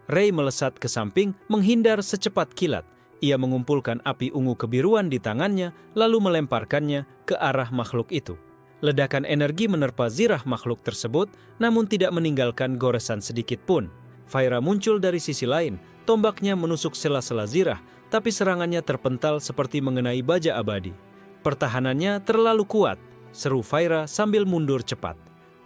A: Ray melesat ke samping, menghindar secepat kilat. Ia mengumpulkan api ungu kebiruan di tangannya, lalu melemparkannya ke arah makhluk itu. Ledakan energi menerpa zirah makhluk tersebut, namun tidak meninggalkan goresan sedikit pun. Feyre muncul dari sisi lain, tombaknya menusuk sela-sela zirah, tapi serangannya terpental seperti mengenai baja abadi. Pertahanannya terlalu kuat, seru Feyre sambil mundur cepat.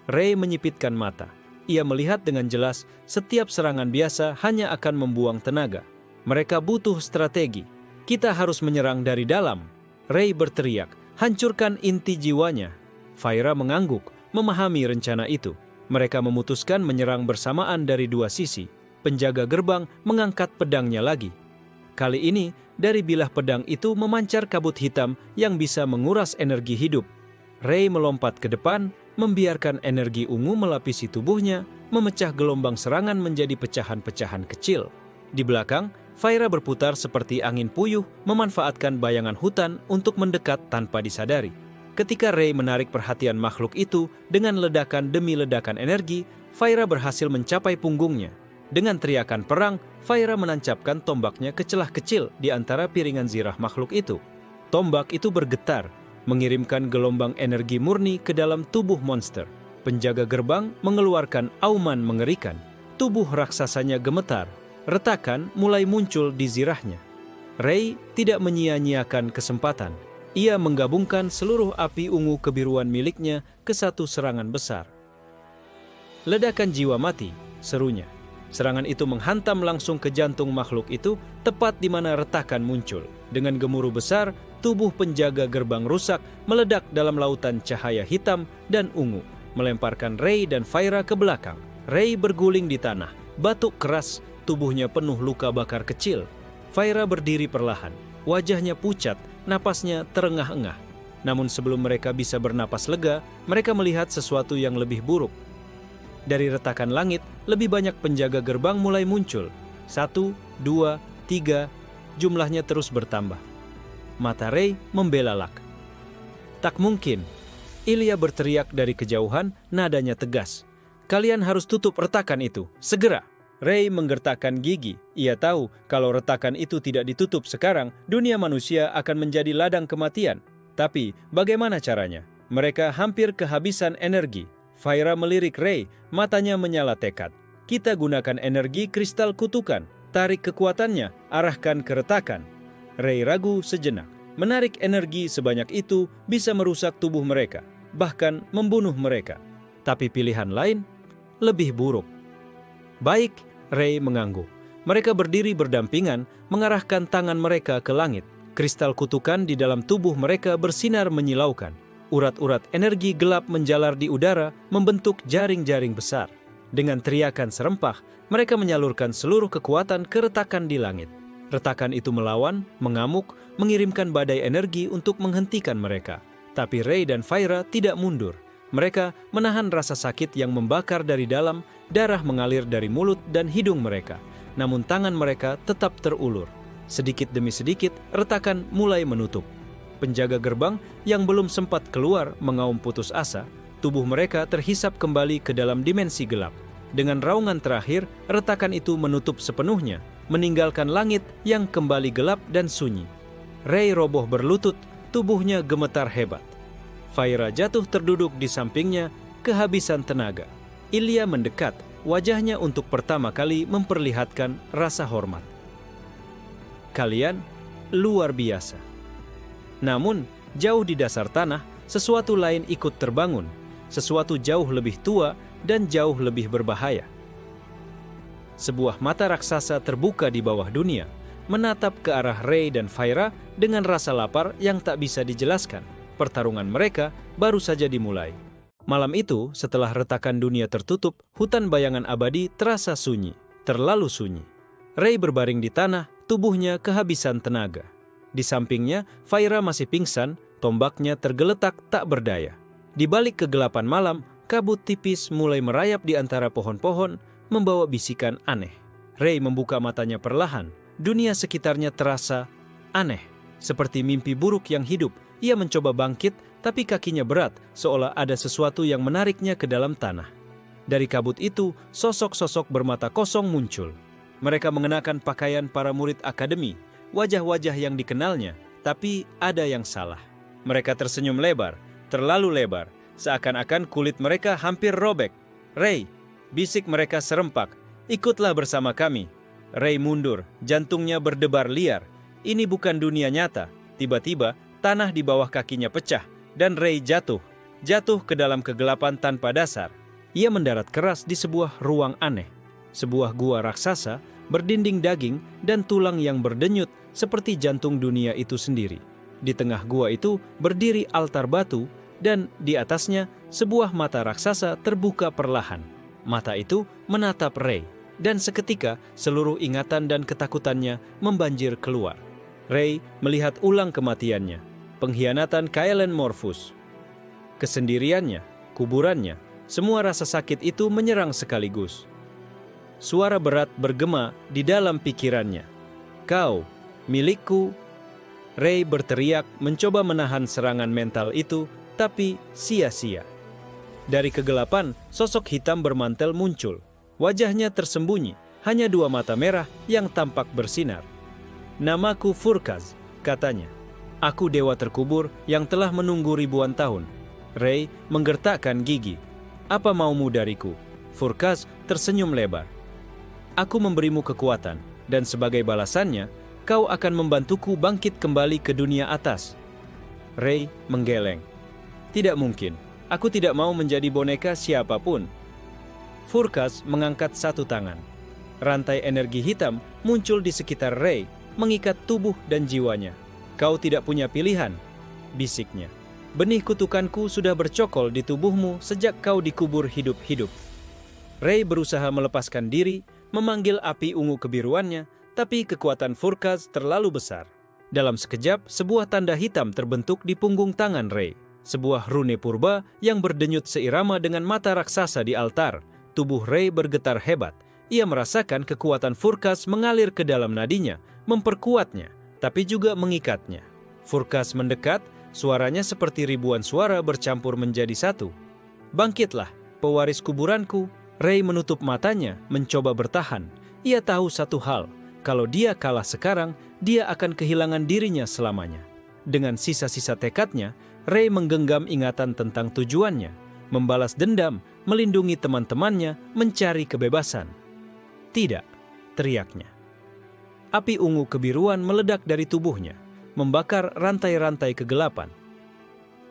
A: Ray menyipitkan mata. Ia melihat dengan jelas setiap serangan biasa hanya akan membuang tenaga. Mereka butuh strategi. Kita harus menyerang dari dalam. Ray berteriak, hancurkan inti jiwanya. Feyre mengangguk, memahami rencana itu. Mereka memutuskan menyerang bersamaan dari dua sisi. Penjaga gerbang mengangkat pedangnya lagi. Kali ini, dari bilah pedang itu memancar kabut hitam yang bisa menguras energi hidup. Ray melompat ke depan, membiarkan energi ungu melapisi tubuhnya, memecah gelombang serangan menjadi pecahan-pecahan kecil. Di belakang, Feyre berputar seperti angin puyuh, memanfaatkan bayangan hutan untuk mendekat tanpa disadari. Ketika Ray menarik perhatian makhluk itu dengan ledakan demi ledakan energi, Feyre berhasil mencapai punggungnya. Dengan teriakan perang, Feyre menancapkan tombaknya ke celah kecil di antara piringan zirah makhluk itu. Tombak itu bergetar, mengirimkan gelombang energi murni ke dalam tubuh monster. Penjaga gerbang mengeluarkan auman mengerikan. Tubuh raksasanya gemetar. Retakan mulai muncul di zirahnya. Ray tidak menyia-nyiakan kesempatan. Ia menggabungkan seluruh api ungu kebiruan miliknya ke satu serangan besar. Ledakan jiwa mati, serunya. Serangan itu menghantam langsung ke jantung makhluk itu, tepat di mana retakan muncul. Dengan gemuruh besar, tubuh penjaga gerbang rusak meledak dalam lautan cahaya hitam dan ungu, melemparkan Ray dan Feyre ke belakang. Ray berguling di tanah, batuk keras, tubuhnya penuh luka bakar kecil. Feyre berdiri perlahan, wajahnya pucat, napasnya terengah-engah. Namun sebelum mereka bisa bernapas lega, mereka melihat sesuatu yang lebih buruk. Dari retakan langit, lebih banyak penjaga gerbang mulai muncul. 1, 2, 3, jumlahnya terus bertambah. Mata Ray membelalak. Tak mungkin. Ilya berteriak dari kejauhan, nadanya tegas. Kalian harus tutup retakan itu, segera. Rey menggertakkan gigi. Ia tahu kalau retakan itu tidak ditutup sekarang, dunia manusia akan menjadi ladang kematian. Tapi bagaimana caranya? Mereka hampir kehabisan energi. Feyre melirik Rey, matanya menyala tekad. Kita gunakan energi kristal kutukan. Tarik kekuatannya, arahkan ke retakan. Rey ragu sejenak. Menarik energi sebanyak itu bisa merusak tubuh mereka, bahkan membunuh mereka. Tapi pilihan lain lebih buruk. Baik, Rey mengangguk. Mereka berdiri berdampingan, mengarahkan tangan mereka ke langit. Kristal kutukan di dalam tubuh mereka bersinar menyilaukan. Urat-urat energi gelap menjalar di udara, membentuk jaring-jaring besar. Dengan teriakan serempah, mereka menyalurkan seluruh kekuatan ke retakan di langit. Retakan itu melawan, mengamuk, mengirimkan badai energi untuk menghentikan mereka. Tapi Rey dan Feyre tidak mundur. Mereka menahan rasa sakit yang membakar dari dalam, darah mengalir dari mulut dan hidung mereka. Namun tangan mereka tetap terulur. Sedikit demi sedikit, retakan mulai menutup. Penjaga gerbang yang belum sempat keluar mengaum putus asa, tubuh mereka terhisap kembali ke dalam dimensi gelap. Dengan raungan terakhir, retakan itu menutup sepenuhnya, meninggalkan langit yang kembali gelap dan sunyi. Rey roboh berlutut, tubuhnya gemetar hebat. Feyre jatuh terduduk di sampingnya, kehabisan tenaga. Ilya mendekat, wajahnya untuk pertama kali memperlihatkan rasa hormat. Kalian luar biasa. Namun, jauh di dasar tanah, sesuatu lain ikut terbangun. Sesuatu jauh lebih tua dan jauh lebih berbahaya. Sebuah mata raksasa terbuka di bawah dunia, menatap ke arah Rey dan Feyre dengan rasa lapar yang tak bisa dijelaskan. Pertarungan mereka baru saja dimulai. Malam itu, setelah retakan dunia tertutup, hutan bayangan abadi terasa sunyi, terlalu sunyi. Rey berbaring di tanah, tubuhnya kehabisan tenaga. Di sampingnya, Feyre masih pingsan, tombaknya tergeletak tak berdaya. Di balik kegelapan malam, kabut tipis mulai merayap di antara pohon-pohon, membawa bisikan aneh. Rey membuka matanya perlahan, dunia sekitarnya terasa aneh, seperti mimpi buruk yang hidup. Ia mencoba bangkit, tapi kakinya berat, seolah ada sesuatu yang menariknya ke dalam tanah. Dari kabut itu, sosok-sosok bermata kosong muncul. Mereka mengenakan pakaian para murid akademi, wajah-wajah yang dikenalnya, tapi ada yang salah. Mereka tersenyum lebar, terlalu lebar, seakan-akan kulit mereka hampir robek. Rey, bisik mereka serempak, ikutlah bersama kami. Rey mundur, jantungnya berdebar liar. Ini bukan dunia nyata. Tiba-tiba, tanah di bawah kakinya pecah, dan Rey jatuh ke dalam kegelapan tanpa dasar. Ia mendarat keras di sebuah ruang aneh. Sebuah gua raksasa, berdinding daging dan tulang yang berdenyut seperti jantung dunia itu sendiri. Di tengah gua itu berdiri altar batu, dan di atasnya sebuah mata raksasa terbuka perlahan. Mata itu menatap Rey, dan seketika seluruh ingatan dan ketakutannya membanjir keluar. Rey melihat ulang kematiannya, pengkhianatan Caellen Morphus, kesendiriannya, kuburannya, semua rasa sakit itu menyerang sekaligus. Suara berat bergema di dalam pikirannya. Kau, milikku. Rey berteriak mencoba menahan serangan mental itu, tapi sia-sia. Dari kegelapan, sosok hitam bermantel muncul. Wajahnya tersembunyi, hanya dua mata merah yang tampak bersinar. Namaku Furkaz, katanya. Aku dewa terkubur yang telah menunggu ribuan tahun. Rey menggertakkan gigi. Apa maumu dariku? Furkaz tersenyum lebar. Aku memberimu kekuatan, dan sebagai balasannya, kau akan membantuku bangkit kembali ke dunia atas. Rey menggeleng. Tidak mungkin, aku tidak mau menjadi boneka siapapun. Furkaz mengangkat satu tangan. Rantai energi hitam muncul di sekitar Rey, mengikat tubuh dan jiwanya. Kau tidak punya pilihan, bisiknya. Benih kutukanku sudah bercokol di tubuhmu sejak kau dikubur hidup-hidup. Rey berusaha melepaskan diri, memanggil api ungu kebiruannya, tapi kekuatan Furkaz terlalu besar. Dalam sekejap, sebuah tanda hitam terbentuk di punggung tangan Rey. Sebuah rune purba yang berdenyut seirama dengan mata raksasa di altar. Tubuh Rey bergetar hebat. Ia merasakan kekuatan Furkaz mengalir ke dalam nadinya, memperkuatnya, tapi juga mengikatnya. Furkaz mendekat, Suaranya seperti ribuan suara bercampur menjadi satu. Bangkitlah, pewaris kuburanku. Ray menutup matanya, mencoba bertahan. Ia tahu satu hal, kalau dia kalah sekarang, dia akan kehilangan dirinya selamanya. Dengan sisa-sisa tekadnya, Ray menggenggam ingatan tentang tujuannya, membalas dendam, melindungi teman-temannya, mencari kebebasan. Tidak, teriaknya. Api ungu kebiruan meledak dari tubuhnya, membakar rantai-rantai kegelapan.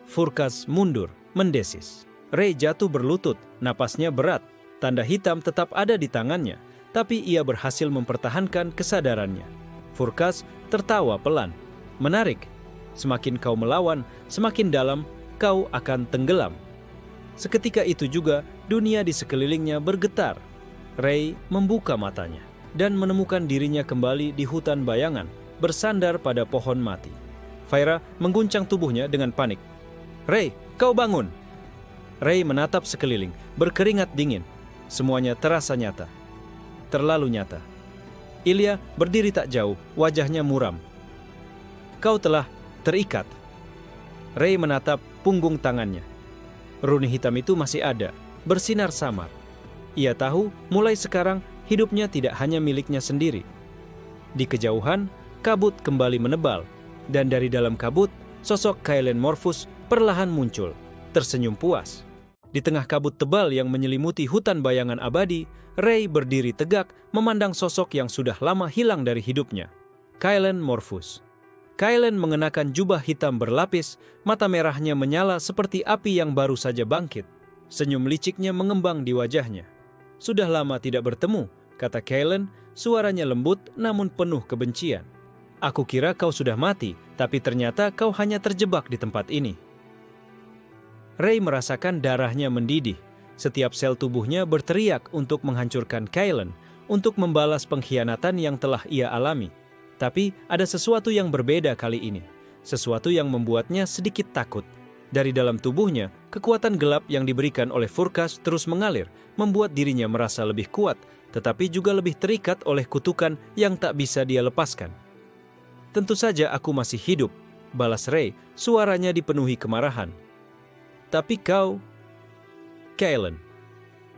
A: Furkas mundur, mendesis. Ray jatuh berlutut, napasnya berat. Tanda hitam tetap ada di tangannya, tapi ia berhasil mempertahankan kesadarannya. Furkas tertawa pelan. Menarik. Semakin kau melawan, semakin dalam kau akan tenggelam. Seketika itu juga, dunia di sekelilingnya bergetar. Ray membuka matanya dan menemukan dirinya kembali di hutan bayangan, bersandar pada pohon mati. Feyre mengguncang tubuhnya dengan panik. "Ray, kau bangun!" Ray menatap sekeliling, berkeringat dingin. Semuanya terasa nyata. Terlalu nyata. Ilya berdiri tak jauh, wajahnya muram. "Kau telah terikat." Ray menatap punggung tangannya. Runi hitam itu masih ada, bersinar samar. Ia tahu mulai sekarang hidupnya tidak hanya miliknya sendiri. Di kejauhan, kabut kembali menebal, dan dari dalam kabut, sosok Caelan Morphus perlahan muncul, tersenyum puas. Di tengah kabut tebal yang menyelimuti hutan bayangan abadi, Ray berdiri tegak memandang sosok yang sudah lama hilang dari hidupnya. Caelan Morphus. Caelan mengenakan jubah hitam berlapis, mata merahnya menyala seperti api yang baru saja bangkit. Senyum liciknya mengembang di wajahnya. "Sudah lama tidak bertemu," kata Caelan, suaranya lembut namun penuh kebencian. "Aku kira kau sudah mati, tapi ternyata kau hanya terjebak di tempat ini." Ray merasakan darahnya mendidih. Setiap sel tubuhnya berteriak untuk menghancurkan Caelan, untuk membalas pengkhianatan yang telah ia alami. Tapi ada sesuatu yang berbeda kali ini. Sesuatu yang membuatnya sedikit takut. Dari dalam tubuhnya, kekuatan gelap yang diberikan oleh Furkas terus mengalir, membuat dirinya merasa lebih kuat, tetapi juga lebih terikat oleh kutukan yang tak bisa dia lepaskan. "Tentu saja aku masih hidup," balas Ray, suaranya dipenuhi kemarahan. "Tapi kau..." "Caelan,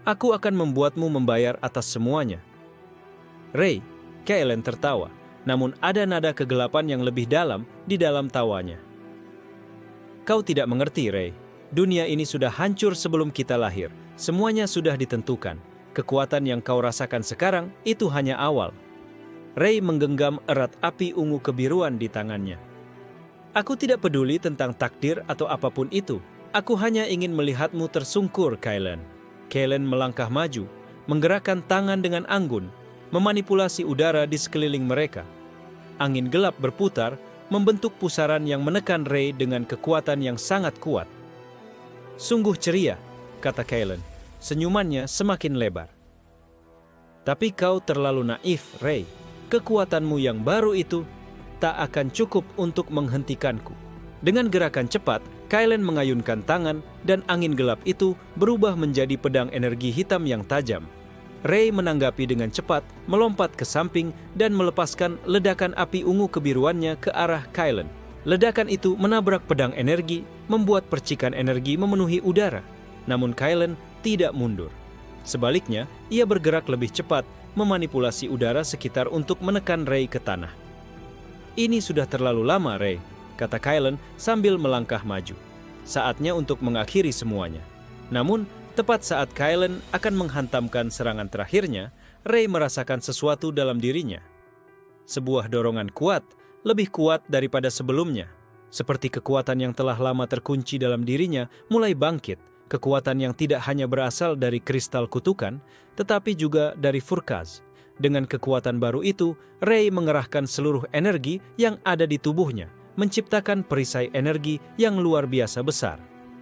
A: aku akan membuatmu membayar atas semuanya." "Ray," Caelan tertawa, namun ada nada kegelapan yang lebih dalam di dalam tawanya. "Kau tidak mengerti, Ray. Dunia ini sudah hancur sebelum kita lahir. Semuanya sudah ditentukan. Kekuatan yang kau rasakan sekarang itu hanya awal." Ray menggenggam erat api ungu kebiruan di tangannya. "Aku tidak peduli tentang takdir atau apapun itu. Aku hanya ingin melihatmu tersungkur, Caelan." Caelan melangkah maju, menggerakkan tangan dengan anggun, memanipulasi udara di sekeliling mereka. Angin gelap berputar, membentuk pusaran yang menekan Ray dengan kekuatan yang sangat kuat. "Sungguh ceria," kata Caelan. Senyumannya semakin lebar. "Tapi kau terlalu naif, Ray. Kekuatanmu yang baru itu tak akan cukup untuk menghentikanku." Dengan gerakan cepat, Caelan mengayunkan tangan dan angin gelap itu berubah menjadi pedang energi hitam yang tajam. Ray menanggapi dengan cepat, melompat ke samping dan melepaskan ledakan api ungu kebiruannya ke arah Caelan. Ledakan itu menabrak pedang energi, membuat percikan energi memenuhi udara. Namun Caelan tidak mundur. Sebaliknya, ia bergerak lebih cepat, memanipulasi udara sekitar untuk menekan Ray ke tanah. "Ini sudah terlalu lama, Ray," kata Caelan sambil melangkah maju. "Saatnya untuk mengakhiri semuanya." Namun, tepat saat Caelan akan menghantamkan serangan terakhirnya, Ray merasakan sesuatu dalam dirinya. Sebuah dorongan kuat, lebih kuat daripada sebelumnya. Seperti kekuatan yang telah lama terkunci dalam dirinya mulai bangkit, kekuatan yang tidak hanya berasal dari kristal kutukan, tetapi juga dari Furkas. Dengan kekuatan baru itu, Ray mengerahkan seluruh energi yang ada di tubuhnya, menciptakan perisai energi yang luar biasa besar.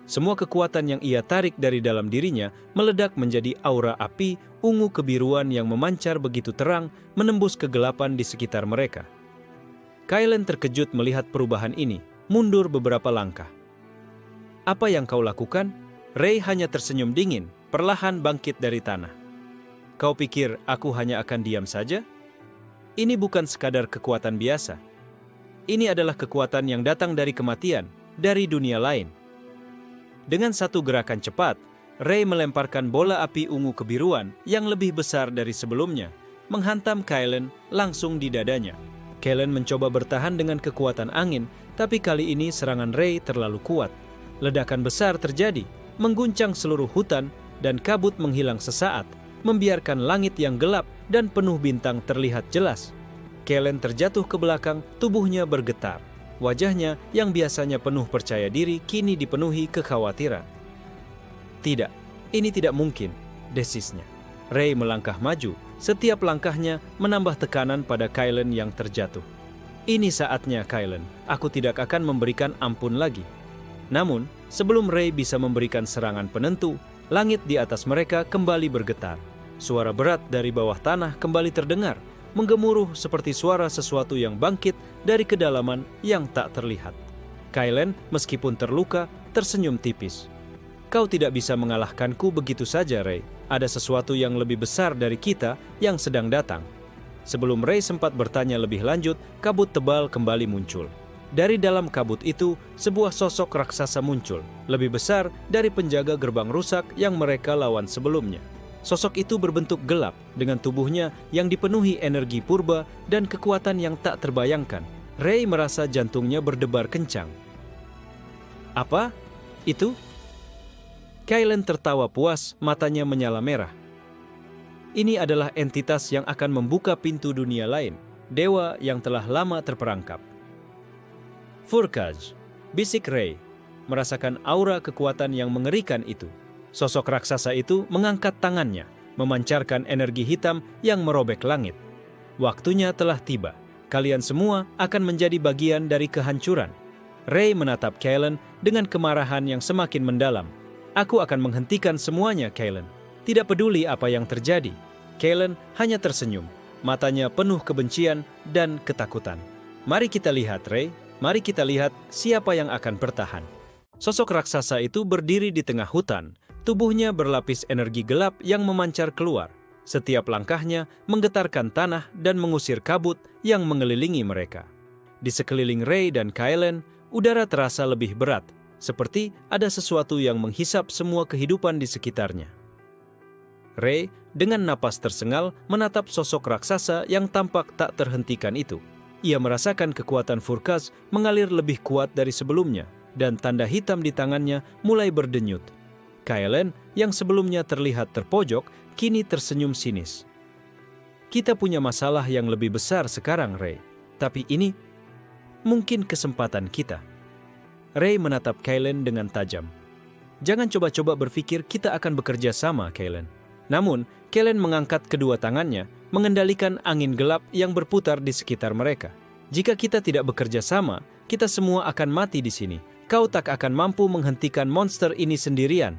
A: Semua kekuatan yang ia tarik dari dalam dirinya meledak menjadi aura api ungu kebiruan yang memancar begitu terang, menembus kegelapan di sekitar mereka. Caelan terkejut melihat perubahan ini, mundur beberapa langkah. "Apa yang kau lakukan?" Ray hanya tersenyum dingin, perlahan bangkit dari tanah. "Kau pikir aku hanya akan diam saja? Ini bukan sekadar kekuatan biasa. Ini adalah kekuatan yang datang dari kematian, dari dunia lain. Dengan satu gerakan cepat, Ray melemparkan bola api ungu kebiruan yang lebih besar dari sebelumnya, menghantam Kaylen langsung di dadanya. Kaylen mencoba bertahan dengan kekuatan angin, tapi kali ini serangan Ray terlalu kuat. Ledakan besar terjadi, mengguncang seluruh hutan, dan kabut menghilang sesaat, membiarkan langit yang gelap dan penuh bintang terlihat jelas. Kaylen terjatuh ke belakang, tubuhnya bergetar. Wajahnya yang biasanya penuh percaya diri kini dipenuhi kekhawatiran. Tidak, ini tidak mungkin, desisnya. Ray melangkah maju, setiap langkahnya menambah tekanan pada Kaylen yang terjatuh. Ini saatnya Kaylen, aku tidak akan memberikan ampun lagi. Namun, sebelum Ray bisa memberikan serangan penentu, langit di atas mereka kembali bergetar. Suara berat dari bawah tanah kembali terdengar, menggemuruh seperti suara sesuatu yang bangkit dari kedalaman yang tak terlihat. Kaylen, meskipun terluka, tersenyum tipis. Kau tidak bisa mengalahkanku begitu saja, Ray. Ada sesuatu yang lebih besar dari kita yang sedang datang. Sebelum Ray sempat bertanya lebih lanjut, kabut tebal kembali muncul. Dari dalam kabut itu, sebuah sosok raksasa muncul, lebih besar dari penjaga gerbang rusak yang mereka lawan sebelumnya. Sosok itu berbentuk gelap dengan tubuhnya yang dipenuhi energi purba dan kekuatan yang tak terbayangkan. Ray merasa jantungnya berdebar kencang. Apa? Itu? Kaylen tertawa puas, matanya menyala merah. Ini adalah entitas yang akan membuka pintu dunia lain, dewa yang telah lama terperangkap. Furkaj, bisik Ray, merasakan aura kekuatan yang mengerikan itu. Sosok raksasa itu mengangkat tangannya, memancarkan energi hitam yang merobek langit. Waktunya telah tiba. Kalian semua akan menjadi bagian dari kehancuran. Ray menatap Kaylen dengan kemarahan yang semakin mendalam. Aku akan menghentikan semuanya, Kaylen. Tidak peduli apa yang terjadi. Kaylen hanya tersenyum, matanya penuh kebencian dan ketakutan. Mari kita lihat, Ray. Mari kita lihat siapa yang akan bertahan. Sosok raksasa itu berdiri di tengah hutan. Tubuhnya berlapis energi gelap yang memancar keluar. Setiap langkahnya menggetarkan tanah dan mengusir kabut yang mengelilingi mereka. Di sekeliling Ray dan Kaylen, udara terasa lebih berat, seperti ada sesuatu yang menghisap semua kehidupan di sekitarnya. Ray, dengan napas tersengal, menatap sosok raksasa yang tampak tak terhentikan itu. Ia merasakan kekuatan Furkaz mengalir lebih kuat dari sebelumnya, dan tanda hitam di tangannya mulai berdenyut. Kaylen, yang sebelumnya terlihat terpojok, kini tersenyum sinis. Kita punya masalah yang lebih besar sekarang, Ray. Tapi ini mungkin kesempatan kita. Ray menatap Kaylen dengan tajam. Jangan coba-coba berpikir kita akan bekerja sama, Kaylen. Namun, Kaylen mengangkat kedua tangannya, mengendalikan angin gelap yang berputar di sekitar mereka. Jika kita tidak bekerja sama, kita semua akan mati di sini. Kau tak akan mampu menghentikan monster ini sendirian.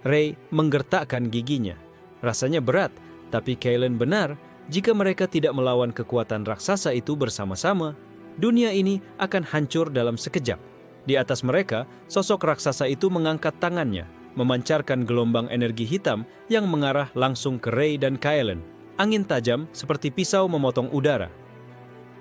A: Ray menggertakkan giginya. Rasanya berat, tapi Kaylen benar. Jika mereka tidak melawan kekuatan raksasa itu bersama-sama, dunia ini akan hancur dalam sekejap. Di atas mereka, sosok raksasa itu mengangkat tangannya, memancarkan gelombang energi hitam yang mengarah langsung ke Ray dan Kaylen. Angin tajam seperti pisau memotong udara.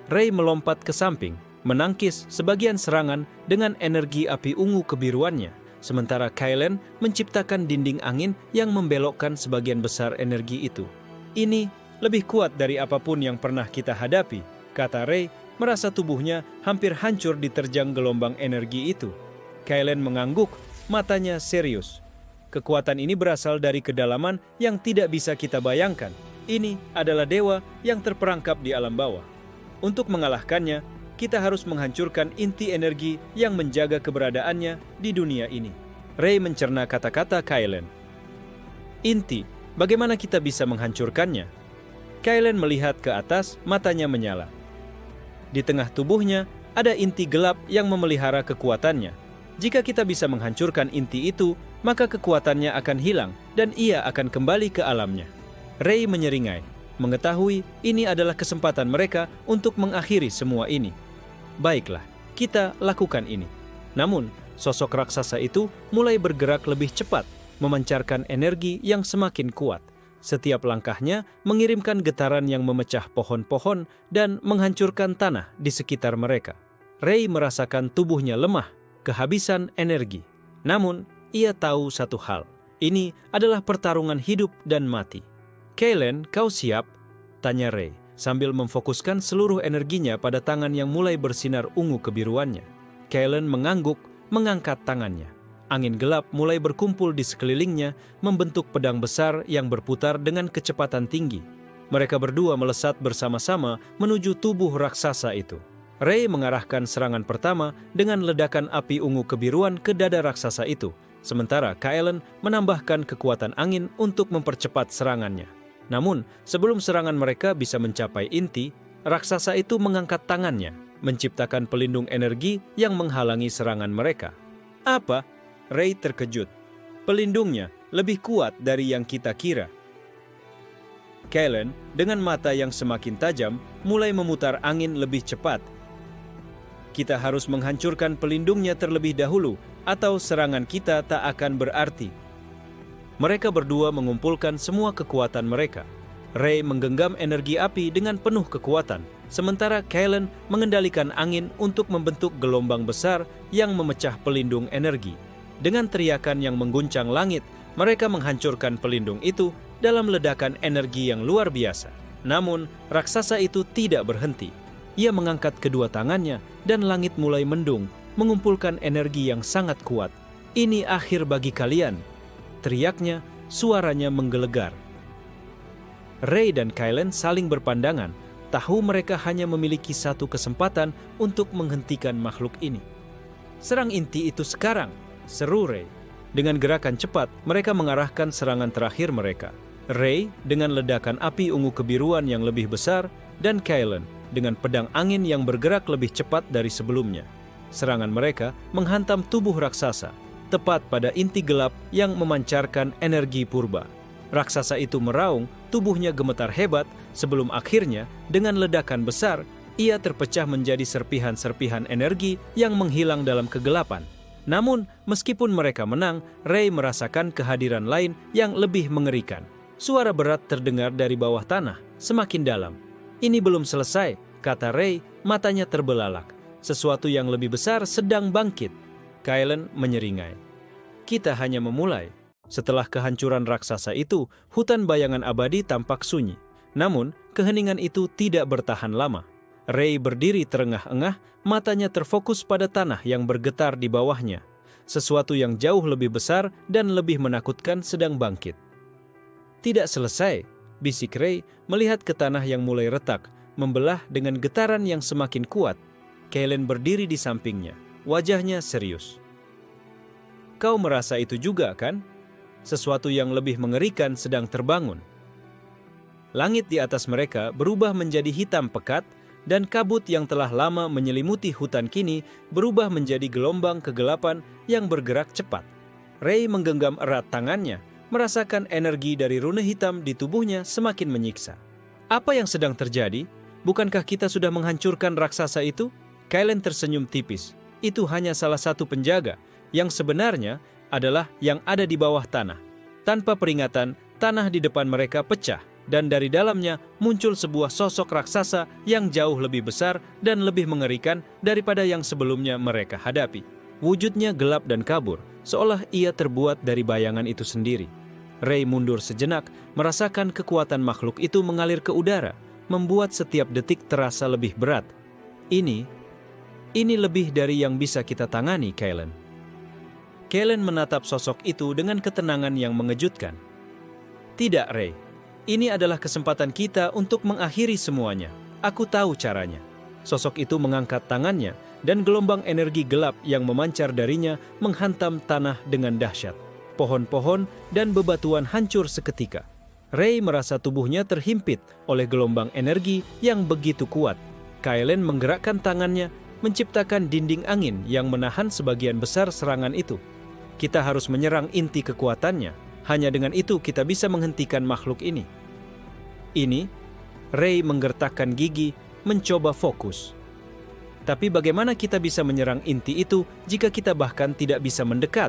A: Ray melompat ke samping, menangkis sebagian serangan dengan energi api ungu kebiruannya, sementara Kaylen menciptakan dinding angin yang membelokkan sebagian besar energi itu. Ini lebih kuat dari apapun yang pernah kita hadapi, kata Ray, merasa tubuhnya hampir hancur diterjang gelombang energi itu. Kaylen mengangguk, matanya serius. Kekuatan ini berasal dari kedalaman yang tidak bisa kita bayangkan. Ini adalah dewa yang terperangkap di alam bawah. Untuk mengalahkannya, kita harus menghancurkan inti energi yang menjaga keberadaannya di dunia ini. Ray mencerna kata-kata Kaylen. Inti, bagaimana kita bisa menghancurkannya? Kaylen melihat ke atas, matanya menyala. Di tengah tubuhnya ada inti gelap yang memelihara kekuatannya. Jika kita bisa menghancurkan inti itu, maka kekuatannya akan hilang dan ia akan kembali ke alamnya. Ray menyeringai, mengetahui ini adalah kesempatan mereka untuk mengakhiri semua ini. Baiklah, kita lakukan ini. Namun, sosok raksasa itu mulai bergerak lebih cepat, memancarkan energi yang semakin kuat. Setiap langkahnya mengirimkan getaran yang memecah pohon-pohon dan menghancurkan tanah di sekitar mereka. Ray merasakan tubuhnya lemah. kehabisan energi. Namun, ia tahu satu hal. Ini adalah pertarungan hidup dan mati. "Kaylen, kau siap?" tanya Ray, sambil memfokuskan seluruh energinya pada tangan yang mulai bersinar ungu kebiruannya. Kaylen mengangguk, mengangkat tangannya. Angin gelap mulai berkumpul di sekelilingnya, membentuk pedang besar yang berputar dengan kecepatan tinggi. Mereka berdua melesat bersama-sama menuju tubuh raksasa itu. Ray mengarahkan serangan pertama dengan ledakan api ungu kebiruan ke dada raksasa itu, sementara Kaylen menambahkan kekuatan angin untuk mempercepat serangannya. Namun, sebelum serangan mereka bisa mencapai inti, raksasa itu mengangkat tangannya, menciptakan pelindung energi yang menghalangi serangan mereka. "Apa?" Ray terkejut. "Pelindungnya lebih kuat dari yang kita kira." Kaylen, dengan mata yang semakin tajam, mulai memutar angin lebih cepat. "Kita harus menghancurkan pelindungnya terlebih dahulu, atau serangan kita tak akan berarti." Mereka berdua mengumpulkan semua kekuatan mereka. Ray menggenggam energi api dengan penuh kekuatan, sementara Kaylen mengendalikan angin untuk membentuk gelombang besar yang memecah pelindung energi. Dengan teriakan yang mengguncang langit, mereka menghancurkan pelindung itu dalam ledakan energi yang luar biasa. Namun, raksasa itu tidak berhenti. Ia mengangkat kedua tangannya dan langit mulai mendung, mengumpulkan energi yang sangat kuat. "Ini akhir bagi kalian," teriaknya, suaranya menggelegar. Ray dan Kaylen saling berpandangan, tahu mereka hanya memiliki satu kesempatan untuk menghentikan makhluk ini. "Serang inti itu sekarang," seru Ray. Dengan gerakan cepat, mereka mengarahkan serangan terakhir mereka. Ray dengan ledakan api ungu kebiruan yang lebih besar, dan Kaylen dengan pedang angin yang bergerak lebih cepat dari sebelumnya. Serangan mereka menghantam tubuh raksasa, tepat pada inti gelap yang memancarkan energi purba. Raksasa itu meraung, tubuhnya gemetar hebat, sebelum akhirnya dengan ledakan besar, ia terpecah menjadi serpihan-serpihan energi yang menghilang dalam kegelapan. Namun, meskipun mereka menang, Ray merasakan kehadiran lain yang lebih mengerikan. Suara berat terdengar dari bawah tanah, semakin dalam. "Ini belum selesai," kata Ray, matanya terbelalak. "Sesuatu yang lebih besar sedang bangkit." Kaylen menyeringai. "Kita hanya memulai." Setelah kehancuran raksasa itu, hutan bayangan abadi tampak sunyi. Namun, keheningan itu tidak bertahan lama. Ray berdiri terengah-engah, matanya terfokus pada tanah yang bergetar di bawahnya. Sesuatu yang jauh lebih besar dan lebih menakutkan sedang bangkit. "Tidak selesai," bisik Ray melihat ke tanah yang mulai retak, membelah dengan getaran yang semakin kuat. Kaylen berdiri di sampingnya, wajahnya serius. "Kau merasa itu juga, kan? Sesuatu yang lebih mengerikan sedang terbangun." Langit di atas mereka berubah menjadi hitam pekat, dan kabut yang telah lama menyelimuti hutan kini berubah menjadi gelombang kegelapan yang bergerak cepat. Ray menggenggam erat tangannya, merasakan energi dari rune hitam di tubuhnya semakin menyiksa. "Apa yang sedang terjadi? Bukankah kita sudah menghancurkan raksasa itu?" Kaylen tersenyum tipis. "Itu hanya salah satu penjaga, yang sebenarnya adalah yang ada di bawah tanah." Tanpa peringatan, tanah di depan mereka pecah, dan dari dalamnya muncul sebuah sosok raksasa yang jauh lebih besar dan lebih mengerikan daripada yang sebelumnya mereka hadapi. Wujudnya gelap dan kabur, seolah ia terbuat dari bayangan itu sendiri. Ray mundur sejenak, merasakan kekuatan makhluk itu mengalir ke udara, membuat setiap detik terasa lebih berat. Ini lebih dari yang bisa kita tangani, Kaylen." Kaylen menatap sosok itu dengan ketenangan yang mengejutkan. "Tidak, Ray. Ini adalah kesempatan kita untuk mengakhiri semuanya. Aku tahu caranya." Sosok itu mengangkat tangannya, dan gelombang energi gelap yang memancar darinya menghantam tanah dengan dahsyat. Pohon-pohon dan bebatuan hancur seketika. Ray merasa tubuhnya terhimpit oleh gelombang energi yang begitu kuat. Kaylen menggerakkan tangannya, menciptakan dinding angin yang menahan sebagian besar serangan itu. "Kita harus menyerang inti kekuatannya. Hanya dengan itu kita bisa menghentikan makhluk ini." Ray menggertakkan gigi, mencoba fokus. "Tapi bagaimana kita bisa menyerang inti itu jika kita bahkan tidak bisa mendekat?"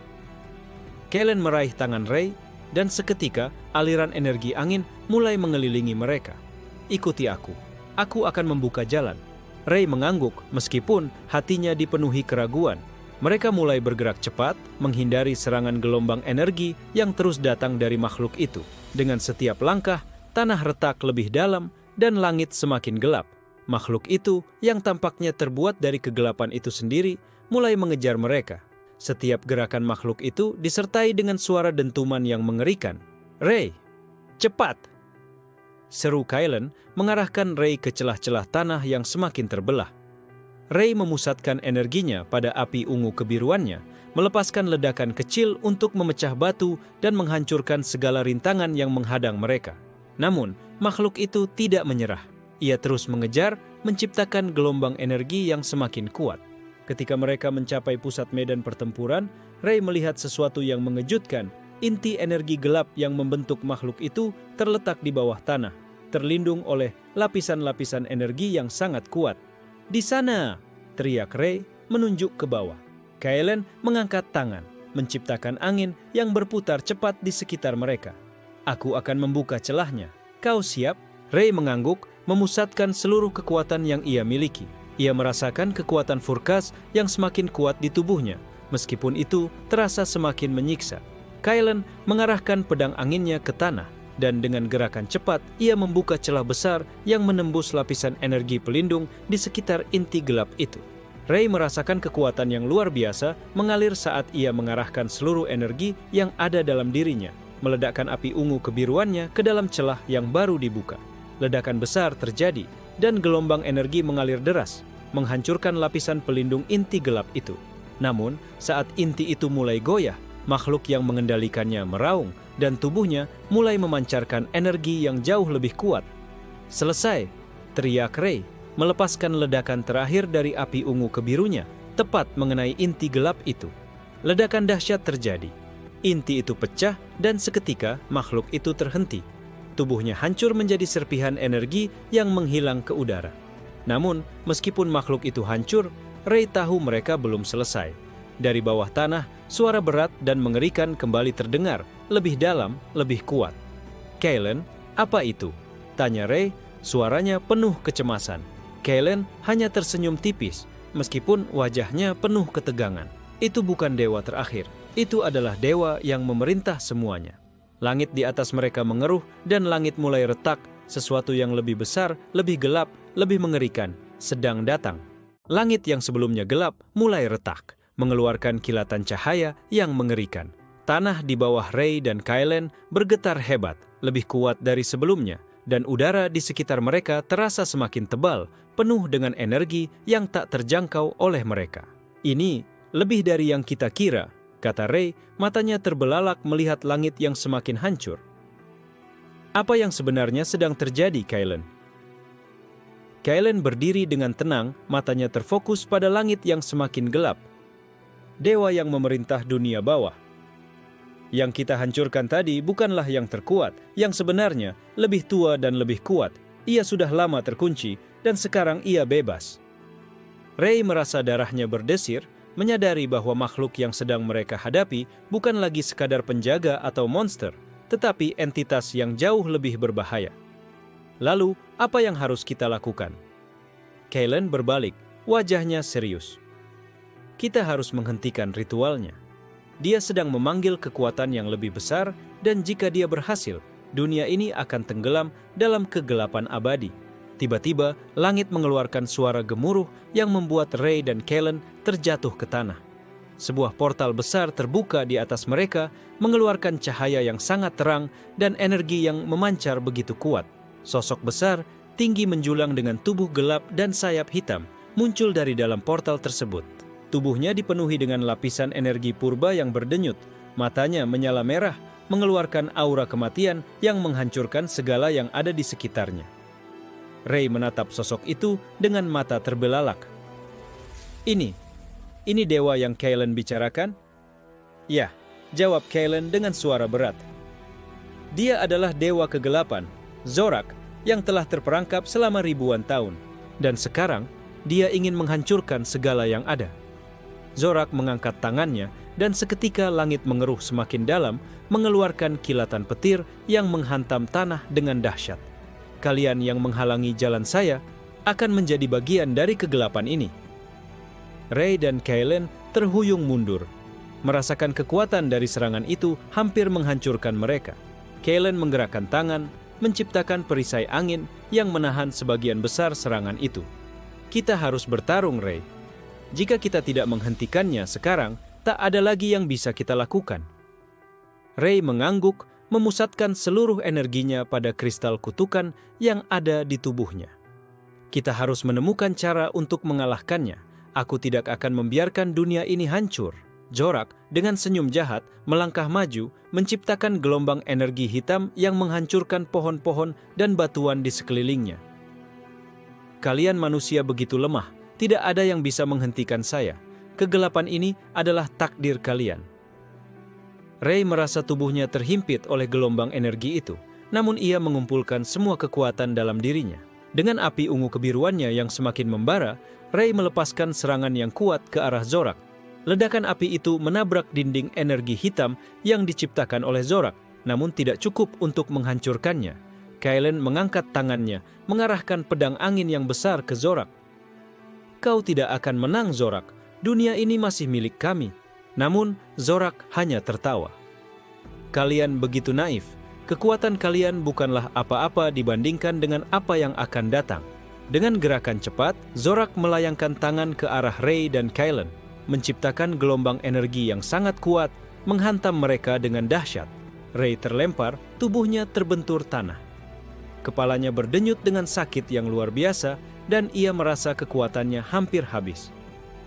A: Kaylen meraih tangan Ray, dan seketika aliran energi angin mulai mengelilingi mereka. "Ikuti aku. Aku akan membuka jalan." Ray mengangguk meskipun hatinya dipenuhi keraguan. Mereka mulai bergerak cepat, menghindari serangan gelombang energi yang terus datang dari makhluk itu. Dengan setiap langkah, tanah retak lebih dalam dan langit semakin gelap. Makhluk itu yang tampaknya terbuat dari kegelapan itu sendiri mulai mengejar mereka. Setiap gerakan makhluk itu disertai dengan suara dentuman yang mengerikan. "Ray, cepat!" seru Kylen mengarahkan Ray ke celah-celah tanah yang semakin terbelah. Ray memusatkan energinya pada api ungu kebiruannya, melepaskan ledakan kecil untuk memecah batu dan menghancurkan segala rintangan yang menghadang mereka. Namun, makhluk itu tidak menyerah. Ia terus mengejar, menciptakan gelombang energi yang semakin kuat. Ketika mereka mencapai pusat medan pertempuran, Ray melihat sesuatu yang mengejutkan. Inti energi gelap yang membentuk makhluk itu terletak di bawah tanah, terlindung oleh lapisan-lapisan energi yang sangat kuat. "Di sana!" teriak Ray menunjuk ke bawah. Kylen mengangkat tangan, menciptakan angin yang berputar cepat di sekitar mereka. "Aku akan membuka celahnya. Kau siap?" Ray mengangguk, memusatkan seluruh kekuatan yang ia miliki. Ia merasakan kekuatan Furkas yang semakin kuat di tubuhnya, meskipun itu terasa semakin menyiksa. Kylen mengarahkan pedang anginnya ke tanah, dan dengan gerakan cepat ia membuka celah besar yang menembus lapisan energi pelindung di sekitar inti gelap itu. Ray merasakan kekuatan yang luar biasa mengalir saat ia mengarahkan seluruh energi yang ada dalam dirinya, meledakkan api ungu kebiruannya ke dalam celah yang baru dibuka. Ledakan besar terjadi, dan gelombang energi mengalir deras, menghancurkan lapisan pelindung inti gelap itu. Namun, saat inti itu mulai goyah, makhluk yang mengendalikannya meraung, dan tubuhnya mulai memancarkan energi yang jauh lebih kuat. "Selesai!" teriak Ray, melepaskan ledakan terakhir dari api ungu kebirunya, tepat mengenai inti gelap itu. Ledakan dahsyat terjadi. Inti itu pecah, dan seketika makhluk itu terhenti. Tubuhnya hancur menjadi serpihan energi yang menghilang ke udara. Namun, meskipun makhluk itu hancur, Ray tahu mereka belum selesai. Dari bawah tanah, suara berat dan mengerikan kembali terdengar, lebih dalam, lebih kuat. "Kylen, apa itu?" tanya Ray, suaranya penuh kecemasan. Kylen hanya tersenyum tipis, meskipun wajahnya penuh ketegangan. "Itu bukan dewa terakhir, itu adalah dewa yang memerintah semuanya." Langit di atas mereka mengeruh dan langit mulai retak, sesuatu yang lebih besar, lebih gelap, lebih mengerikan, sedang datang. Langit yang sebelumnya gelap mulai retak, mengeluarkan kilatan cahaya yang mengerikan. Tanah di bawah Ray dan Kylen bergetar hebat, lebih kuat dari sebelumnya, dan udara di sekitar mereka terasa semakin tebal, penuh dengan energi yang tak terjangkau oleh mereka. "Ini lebih dari yang kita kira," kata Ray, matanya terbelalak melihat langit yang semakin hancur. "Apa yang sebenarnya sedang terjadi, Kylen?" Kylen berdiri dengan tenang, matanya terfokus pada langit yang semakin gelap. "Dewa yang memerintah dunia bawah. Yang kita hancurkan tadi bukanlah yang terkuat, yang sebenarnya lebih tua dan lebih kuat. Ia sudah lama terkunci, dan sekarang ia bebas." Ray merasa darahnya berdesir, menyadari bahwa makhluk yang sedang mereka hadapi bukan lagi sekadar penjaga atau monster, tetapi entitas yang jauh lebih berbahaya. "Lalu, apa yang harus kita lakukan?" Kylen berbalik, wajahnya serius. "Kita harus menghentikan ritualnya. Dia sedang memanggil kekuatan yang lebih besar, dan jika dia berhasil, dunia ini akan tenggelam dalam kegelapan abadi." Tiba-tiba, langit mengeluarkan suara gemuruh yang membuat Ray dan Kylen terjatuh ke tanah. Sebuah portal besar terbuka di atas mereka, mengeluarkan cahaya yang sangat terang dan energi yang memancar begitu kuat. Sosok besar, tinggi menjulang dengan tubuh gelap dan sayap hitam, muncul dari dalam portal tersebut. Tubuhnya dipenuhi dengan lapisan energi purba yang berdenyut, matanya menyala merah, mengeluarkan aura kematian yang menghancurkan segala yang ada di sekitarnya. Ray menatap sosok itu dengan mata terbelalak. Ini dewa yang Kylen bicarakan?" "Ya," jawab Kylen dengan suara berat. "Dia adalah dewa kegelapan, Zorak, yang telah terperangkap selama ribuan tahun. Dan sekarang, dia ingin menghancurkan segala yang ada." Zorak mengangkat tangannya, dan seketika langit mengeruh semakin dalam, mengeluarkan kilatan petir yang menghantam tanah dengan dahsyat. "Kalian yang menghalangi jalan saya akan menjadi bagian dari kegelapan ini." Ray dan Kylen terhuyung mundur. Merasakan kekuatan dari serangan itu hampir menghancurkan mereka. Kalen menggerakkan tangan, menciptakan perisai angin yang menahan sebagian besar serangan itu. Kita harus bertarung, Ray. Jika kita tidak menghentikannya sekarang, tak ada lagi yang bisa kita lakukan. Ray mengangguk, memusatkan seluruh energinya pada kristal kutukan yang ada di tubuhnya. Kita harus menemukan cara untuk mengalahkannya. Aku tidak akan membiarkan dunia ini hancur. Zorak dengan senyum jahat melangkah maju, menciptakan gelombang energi hitam yang menghancurkan pohon-pohon dan batuan di sekelilingnya. Kalian manusia begitu lemah, tidak ada yang bisa menghentikan saya. Kegelapan ini adalah takdir kalian. Ray merasa tubuhnya terhimpit oleh gelombang energi itu, namun ia mengumpulkan semua kekuatan dalam dirinya. Dengan api ungu kebiruannya yang semakin membara, Ray melepaskan serangan yang kuat ke arah Zorak. Ledakan api itu menabrak dinding energi hitam yang diciptakan oleh Zorak, namun tidak cukup untuk menghancurkannya. Kalen mengangkat tangannya, mengarahkan pedang angin yang besar ke Zorak. Kau tidak akan menang, Zorak. Dunia ini masih milik kami. Namun, Zorak hanya tertawa. Kalian begitu naif. Kekuatan kalian bukanlah apa-apa dibandingkan dengan apa yang akan datang. Dengan gerakan cepat, Zorak melayangkan tangan ke arah Ray dan Kalen, menciptakan gelombang energi yang sangat kuat, menghantam mereka dengan dahsyat. Ray terlempar, tubuhnya terbentur tanah. Kepalanya berdenyut dengan sakit yang luar biasa, dan ia merasa kekuatannya hampir habis.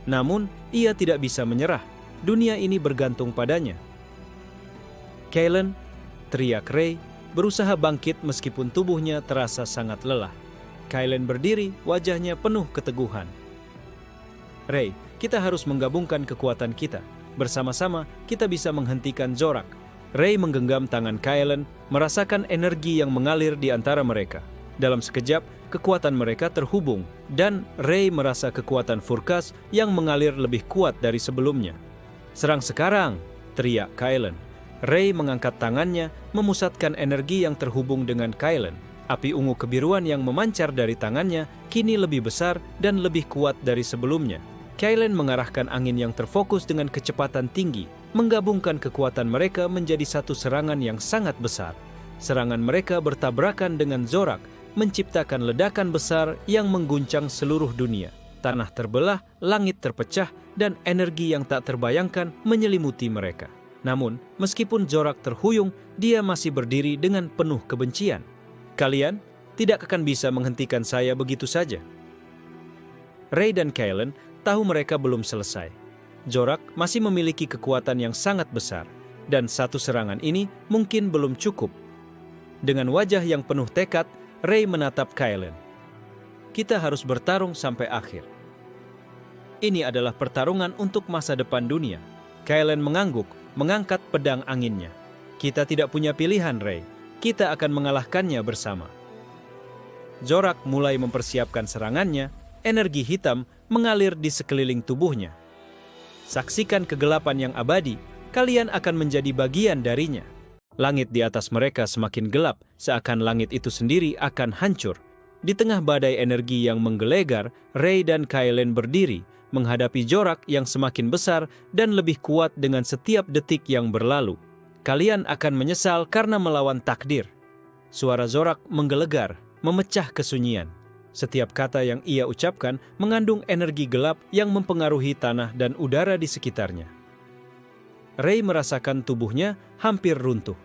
A: Namun, ia tidak bisa menyerah. Dunia ini bergantung padanya. Kalen, teriak Ray, berusaha bangkit meskipun tubuhnya terasa sangat lelah. Kalen berdiri, wajahnya penuh keteguhan. Ray, kita harus menggabungkan kekuatan kita. Bersama-sama, kita bisa menghentikan Zorak. Ray menggenggam tangan Kalen, merasakan energi yang mengalir di antara mereka. Dalam sekejap, kekuatan mereka terhubung, dan Ray merasa kekuatan Furkas yang mengalir lebih kuat dari sebelumnya. Serang sekarang, teriak Kalen. Ray mengangkat tangannya, memusatkan energi yang terhubung dengan Kalen. Api ungu kebiruan yang memancar dari tangannya kini lebih besar dan lebih kuat dari sebelumnya. Kalen mengarahkan angin yang terfokus dengan kecepatan tinggi, menggabungkan kekuatan mereka menjadi satu serangan yang sangat besar. Serangan mereka bertabrakan dengan Zorak, menciptakan ledakan besar yang mengguncang seluruh dunia. Tanah terbelah, langit terpecah, dan energi yang tak terbayangkan menyelimuti mereka. Namun, meskipun Zorak terhuyung, dia masih berdiri dengan penuh kebencian. Kalian tidak akan bisa menghentikan saya begitu saja. Ray dan Kalen tahu mereka belum selesai. Zorak masih memiliki kekuatan yang sangat besar, dan satu serangan ini mungkin belum cukup. Dengan wajah yang penuh tekad, Ray menatap Kalen. Kita harus bertarung sampai akhir. Ini adalah pertarungan untuk masa depan dunia. Kalen mengangguk, mengangkat pedang anginnya. Kita tidak punya pilihan, Ray. Kita akan mengalahkannya bersama. Zorak mulai mempersiapkan serangannya. Energi hitam mengalir di sekeliling tubuhnya. Saksikan kegelapan yang abadi, kalian akan menjadi bagian darinya. Langit di atas mereka semakin gelap, seakan langit itu sendiri akan hancur. Di tengah badai energi yang menggelegar, Ray dan Kalen berdiri, menghadapi Zorak yang semakin besar dan lebih kuat dengan setiap detik yang berlalu. Kalian akan menyesal karena melawan takdir. Suara Zorak menggelegar, memecah kesunyian. Setiap kata yang ia ucapkan mengandung energi gelap yang mempengaruhi tanah dan udara di sekitarnya. Ray merasakan tubuhnya hampir runtuh.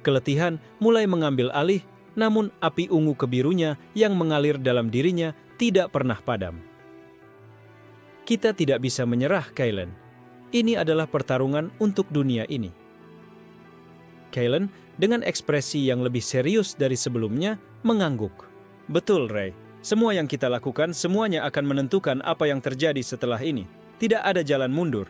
A: Keletihan mulai mengambil alih, namun api ungu kebirunya yang mengalir dalam dirinya tidak pernah padam. Kita tidak bisa menyerah, Kalen. Ini adalah pertarungan untuk dunia ini. Kalen, dengan ekspresi yang lebih serius dari sebelumnya, mengangguk. Betul, Ray. Semua yang kita lakukan, semuanya akan menentukan apa yang terjadi setelah ini. Tidak ada jalan mundur.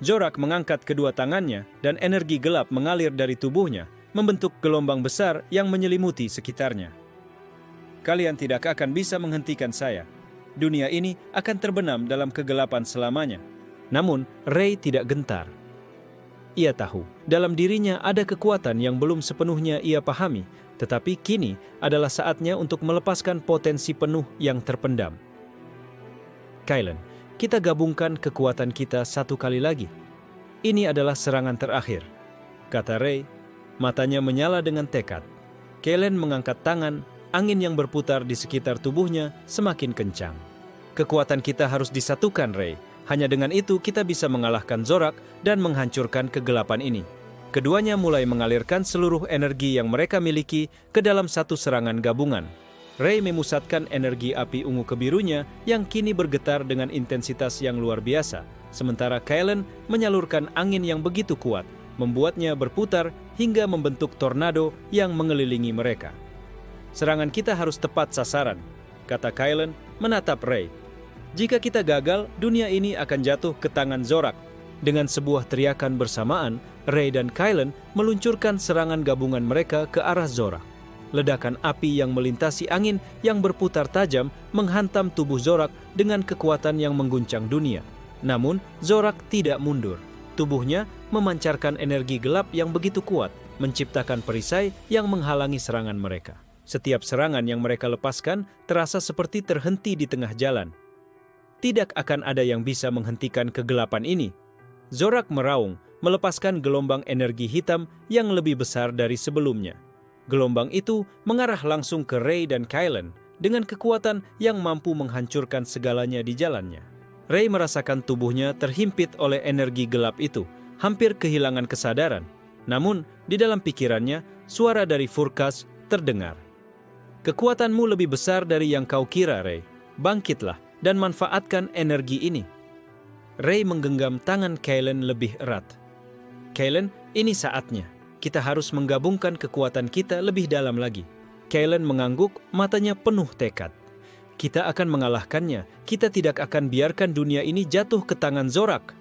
A: Zorak mengangkat kedua tangannya dan energi gelap mengalir dari tubuhnya, membentuk gelombang besar yang menyelimuti sekitarnya. Kalian tidak akan bisa menghentikan saya. Dunia ini akan terbenam dalam kegelapan selamanya. Namun, Ray tidak gentar. Ia tahu, dalam dirinya ada kekuatan yang belum sepenuhnya ia pahami, tetapi kini adalah saatnya untuk melepaskan potensi penuh yang terpendam. Kalen, kita gabungkan kekuatan kita satu kali lagi. Ini adalah serangan terakhir, kata Ray. Matanya menyala dengan tekad. Kalen mengangkat tangan, angin yang berputar di sekitar tubuhnya semakin kencang. Kekuatan kita harus disatukan, Ray. Hanya dengan itu kita bisa mengalahkan Zorak dan menghancurkan kegelapan ini. Keduanya mulai mengalirkan seluruh energi yang mereka miliki ke dalam satu serangan gabungan. Ray memusatkan energi api ungu kebirunya yang kini bergetar dengan intensitas yang luar biasa, sementara Kalen menyalurkan angin yang begitu kuat, membuatnya berputar hingga membentuk tornado yang mengelilingi mereka. Serangan kita harus tepat sasaran, kata Kalen menatap Ray. Jika kita gagal, dunia ini akan jatuh ke tangan Zorak. Dengan sebuah teriakan bersamaan, Ray dan Kalen meluncurkan serangan gabungan mereka ke arah Zorak. Ledakan api yang melintasi angin yang berputar tajam menghantam tubuh Zorak dengan kekuatan yang mengguncang dunia. Namun, Zorak tidak mundur. Tubuhnya memancarkan energi gelap yang begitu kuat, menciptakan perisai yang menghalangi serangan mereka. Setiap serangan yang mereka lepaskan terasa seperti terhenti di tengah jalan. Tidak akan ada yang bisa menghentikan kegelapan ini. Zorak meraung, melepaskan gelombang energi hitam yang lebih besar dari sebelumnya. Gelombang itu mengarah langsung ke Ray dan Kalen dengan kekuatan yang mampu menghancurkan segalanya di jalannya. Ray merasakan tubuhnya terhimpit oleh energi gelap itu, hampir kehilangan kesadaran. Namun, di dalam pikirannya, suara dari Furkas terdengar. Kekuatanmu lebih besar dari yang kau kira, Ray. Bangkitlah dan manfaatkan energi ini. Ray menggenggam tangan Kalen lebih erat. Kalen, ini saatnya. Kita harus menggabungkan kekuatan kita lebih dalam lagi. Kalen mengangguk, matanya penuh tekad. Kita akan mengalahkannya. Kita tidak akan biarkan dunia ini jatuh ke tangan Zorak.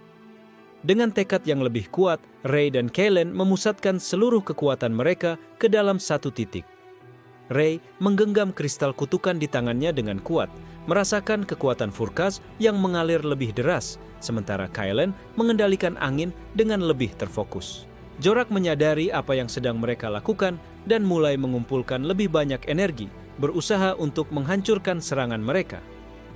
A: Dengan tekad yang lebih kuat, Ray dan Kalen memusatkan seluruh kekuatan mereka ke dalam satu titik. Ray menggenggam kristal kutukan di tangannya dengan kuat, merasakan kekuatan Furkas yang mengalir lebih deras, sementara Kalen mengendalikan angin dengan lebih terfokus. Zorak menyadari apa yang sedang mereka lakukan dan mulai mengumpulkan lebih banyak energi, berusaha untuk menghancurkan serangan mereka.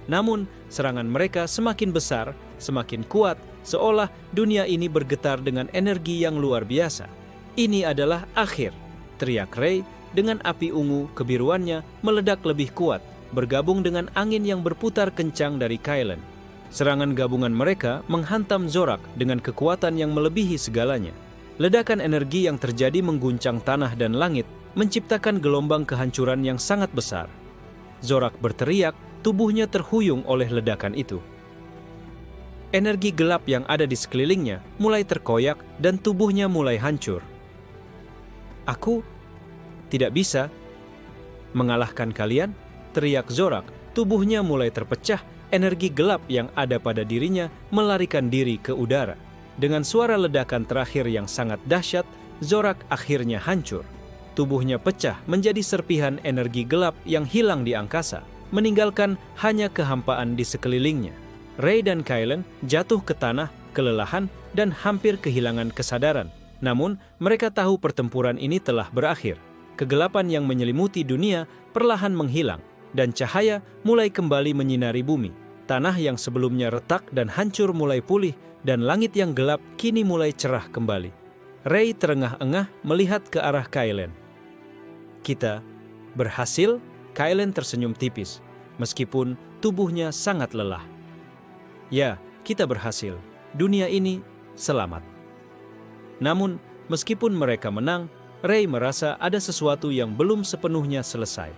A: Namun, serangan mereka semakin besar, semakin kuat, seolah dunia ini bergetar dengan energi yang luar biasa. Ini adalah akhir, teriak Ray. Dengan api ungu kebiruannya meledak lebih kuat, bergabung dengan angin yang berputar kencang dari Kalen. Serangan gabungan mereka menghantam Zorak dengan kekuatan yang melebihi segalanya. Ledakan energi yang terjadi mengguncang tanah dan langit, menciptakan gelombang kehancuran yang sangat besar. Zorak berteriak, tubuhnya terhuyung oleh ledakan itu. Energi gelap yang ada di sekelilingnya mulai terkoyak dan tubuhnya mulai hancur. Aku tidak bisa mengalahkan kalian, teriak Zorak. Tubuhnya mulai terpecah, energi gelap yang ada pada dirinya melarikan diri ke udara. Dengan suara ledakan terakhir yang sangat dahsyat, Zorak akhirnya hancur. Tubuhnya pecah menjadi serpihan energi gelap yang hilang di angkasa, meninggalkan hanya kehampaan di sekelilingnya. Ray dan Kalen jatuh ke tanah, kelelahan, dan hampir kehilangan kesadaran. Namun, mereka tahu pertempuran ini telah berakhir. Kegelapan yang menyelimuti dunia perlahan menghilang, dan cahaya mulai kembali menyinari bumi. Tanah yang sebelumnya retak dan hancur mulai pulih, dan langit yang gelap kini mulai cerah kembali. Ray terengah-engah melihat ke arah Kalen. Kita berhasil? Kalen tersenyum tipis, meskipun tubuhnya sangat lelah. Ya, kita berhasil. Dunia ini selamat. Namun, meskipun mereka menang, Ray merasa ada sesuatu yang belum sepenuhnya selesai.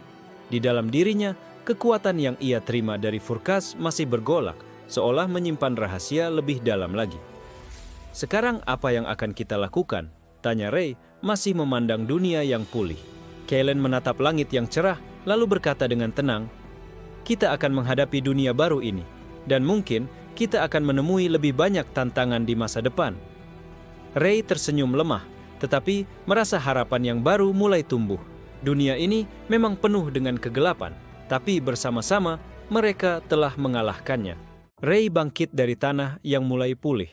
A: Di dalam dirinya, kekuatan yang ia terima dari Furkas masih bergolak, seolah menyimpan rahasia lebih dalam lagi. Sekarang apa yang akan kita lakukan? Tanya Ray, masih memandang dunia yang pulih. Kalen menatap langit yang cerah, lalu berkata dengan tenang, kita akan menghadapi dunia baru ini, dan mungkin kita akan menemui lebih banyak tantangan di masa depan. Ray tersenyum lemah, tetapi merasa harapan yang baru mulai tumbuh. Dunia ini memang penuh dengan kegelapan, tapi bersama-sama mereka telah mengalahkannya. Ray bangkit dari tanah yang mulai pulih.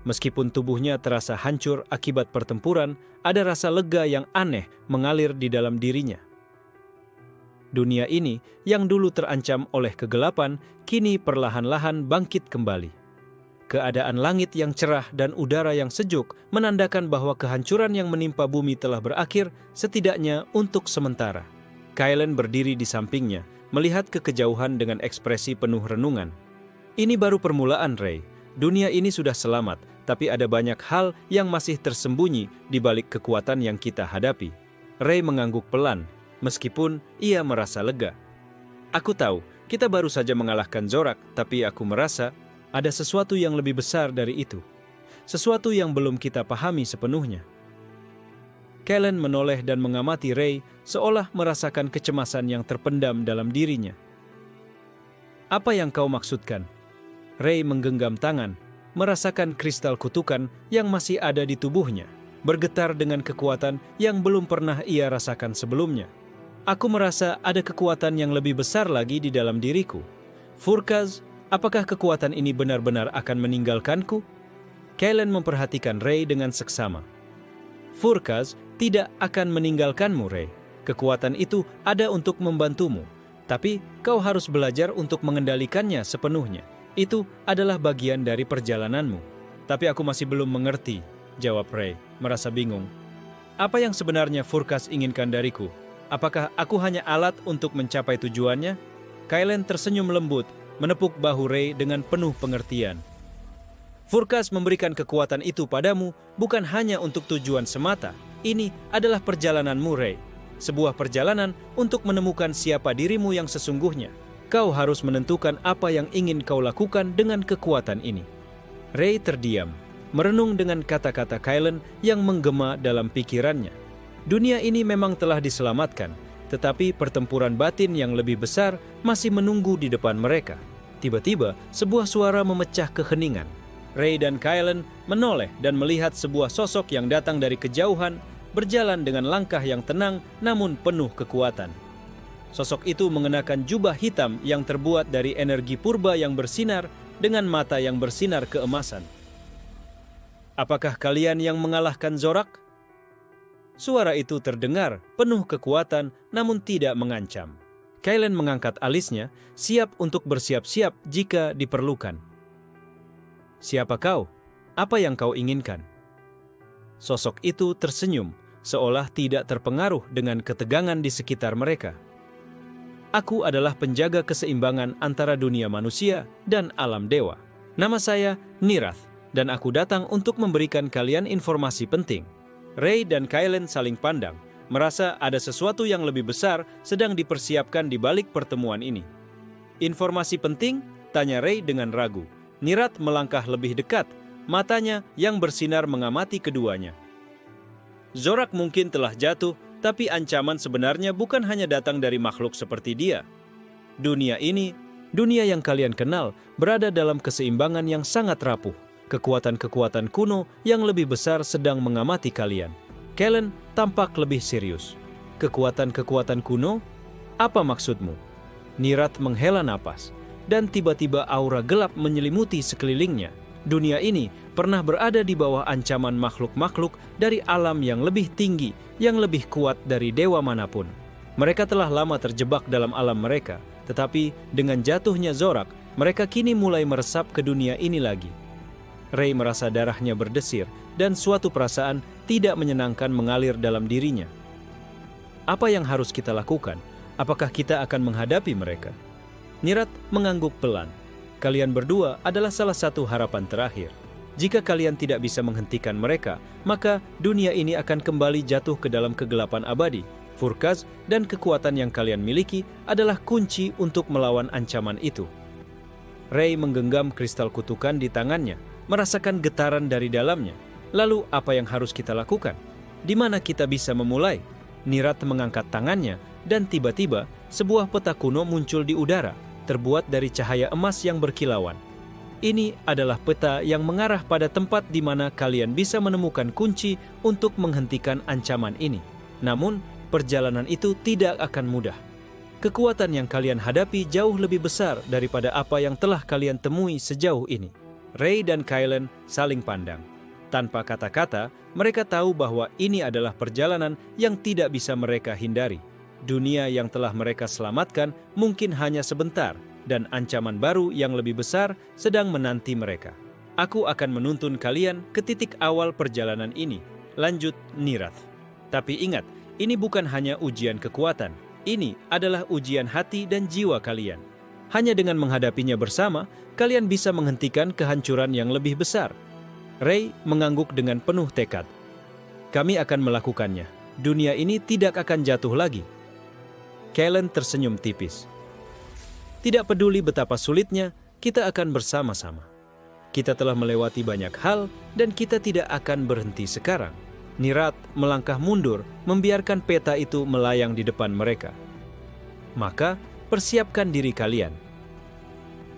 A: Meskipun tubuhnya terasa hancur akibat pertempuran, ada rasa lega yang aneh mengalir di dalam dirinya. Dunia ini yang dulu terancam oleh kegelapan, kini perlahan-lahan bangkit kembali. Keadaan langit yang cerah dan udara yang sejuk menandakan bahwa kehancuran yang menimpa bumi telah berakhir, setidaknya untuk sementara. Kylen berdiri di sampingnya, melihat ke kejauhan dengan ekspresi penuh renungan. Ini baru permulaan, Rey. Dunia ini sudah selamat, tapi ada banyak hal yang masih tersembunyi di balik kekuatan yang kita hadapi. Rey mengangguk pelan, meskipun ia merasa lega. Aku tahu, kita baru saja mengalahkan Zorak, tapi aku merasa ada sesuatu yang lebih besar dari itu. Sesuatu yang belum kita pahami sepenuhnya. Kylen menoleh dan mengamati Rey, seolah merasakan kecemasan yang terpendam dalam dirinya. Apa yang kau maksudkan? Rey menggenggam tangan, merasakan kristal kutukan yang masih ada di tubuhnya, bergetar dengan kekuatan yang belum pernah ia rasakan sebelumnya. Aku merasa ada kekuatan yang lebih besar lagi di dalam diriku. Furkaz, apakah kekuatan ini benar-benar akan meninggalkanku? Kylen memperhatikan Rey dengan seksama. Furkaz tidak akan meninggalkanmu, Rey. Kekuatan itu ada untuk membantumu, tapi kau harus belajar untuk mengendalikannya sepenuhnya. Itu adalah bagian dari perjalananmu. Tapi aku masih belum mengerti, jawab Rey, merasa bingung. Apa yang sebenarnya Furkaz inginkan dariku? Apakah aku hanya alat untuk mencapai tujuannya? Kylen tersenyum lembut, menepuk bahu Rey dengan penuh pengertian. Furkaz memberikan kekuatan itu padamu bukan hanya untuk tujuan semata. Ini adalah perjalananmu, Rey. Sebuah perjalanan untuk menemukan siapa dirimu yang sesungguhnya. Kau harus menentukan apa yang ingin kau lakukan dengan kekuatan ini. Rey terdiam, merenung dengan kata-kata Kylen yang menggema dalam pikirannya. Dunia ini memang telah diselamatkan, tetapi pertempuran batin yang lebih besar masih menunggu di depan mereka. Tiba-tiba, sebuah suara memecah keheningan. Rey dan Kylen menoleh dan melihat sebuah sosok yang datang dari kejauhan, berjalan dengan langkah yang tenang namun penuh kekuatan. Sosok itu mengenakan jubah hitam yang terbuat dari energi purba yang bersinar dengan mata yang bersinar keemasan. Apakah kalian yang mengalahkan Zorak? Suara itu terdengar, penuh kekuatan namun tidak mengancam. Kylen mengangkat alisnya, siap untuk bersiap-siap jika diperlukan. Siapa kau? Apa yang kau inginkan? Sosok itu tersenyum, seolah tidak terpengaruh dengan ketegangan di sekitar mereka. Aku adalah penjaga keseimbangan antara dunia manusia dan alam dewa. Nama saya Nirath, dan aku datang untuk memberikan kalian informasi penting. Rey dan Kylen saling pandang, merasa ada sesuatu yang lebih besar sedang dipersiapkan di balik pertemuan ini. Informasi penting? Tanya Rey dengan ragu. Nirath melangkah lebih dekat, matanya yang bersinar mengamati keduanya. Zorak mungkin telah jatuh, tapi ancaman sebenarnya bukan hanya datang dari makhluk seperti dia. Dunia ini, dunia yang kalian kenal, berada dalam keseimbangan yang sangat rapuh. Kekuatan-kekuatan kuno yang lebih besar sedang mengamati kalian. Kylen tampak lebih serius. Kekuatan-kekuatan kuno? Apa maksudmu? Nirath menghela napas, dan tiba-tiba aura gelap menyelimuti sekelilingnya. Dunia ini pernah berada di bawah ancaman makhluk-makhluk dari alam yang lebih tinggi, yang lebih kuat dari dewa manapun. Mereka telah lama terjebak dalam alam mereka, tetapi dengan jatuhnya Zorak, mereka kini mulai meresap ke dunia ini lagi. Rey merasa darahnya berdesir, dan suatu perasaan tidak menyenangkan mengalir dalam dirinya. Apa yang harus kita lakukan? Apakah kita akan menghadapi mereka? Nirath mengangguk pelan. Kalian berdua adalah salah satu harapan terakhir. Jika kalian tidak bisa menghentikan mereka, maka dunia ini akan kembali jatuh ke dalam kegelapan abadi. Furkaz dan kekuatan yang kalian miliki adalah kunci untuk melawan ancaman itu. Rey menggenggam kristal kutukan di tangannya, merasakan getaran dari dalamnya. Lalu apa yang harus kita lakukan? Di mana kita bisa memulai? Nirath mengangkat tangannya, dan tiba-tiba sebuah peta kuno muncul di udara, terbuat dari cahaya emas yang berkilauan. Ini adalah peta yang mengarah pada tempat di mana kalian bisa menemukan kunci untuk menghentikan ancaman ini. Namun, perjalanan itu tidak akan mudah. Kekuatan yang kalian hadapi jauh lebih besar daripada apa yang telah kalian temui sejauh ini. Rey dan Kylen saling pandang. Tanpa kata-kata, mereka tahu bahwa ini adalah perjalanan yang tidak bisa mereka hindari. Dunia yang telah mereka selamatkan mungkin hanya sebentar, dan ancaman baru yang lebih besar sedang menanti mereka. Aku akan menuntun kalian ke titik awal perjalanan ini, lanjut Nirath. Tapi ingat, ini bukan hanya ujian kekuatan. Ini adalah ujian hati dan jiwa kalian. Hanya dengan menghadapinya bersama, kalian bisa menghentikan kehancuran yang lebih besar. Rey mengangguk dengan penuh tekad. Kami akan melakukannya. Dunia ini tidak akan jatuh lagi. Kaelin tersenyum tipis. Tidak peduli betapa sulitnya, kita akan bersama-sama. Kita telah melewati banyak hal dan kita tidak akan berhenti sekarang. Nirath melangkah mundur, membiarkan peta itu melayang di depan mereka. Maka, persiapkan diri kalian.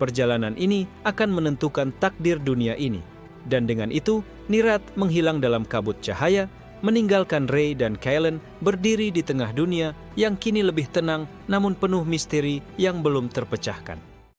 A: Perjalanan ini akan menentukan takdir dunia ini. Dan dengan itu, Nirath menghilang dalam kabut cahaya, meninggalkan Rey dan Kaelin berdiri di tengah dunia yang kini lebih tenang namun penuh misteri yang belum terpecahkan.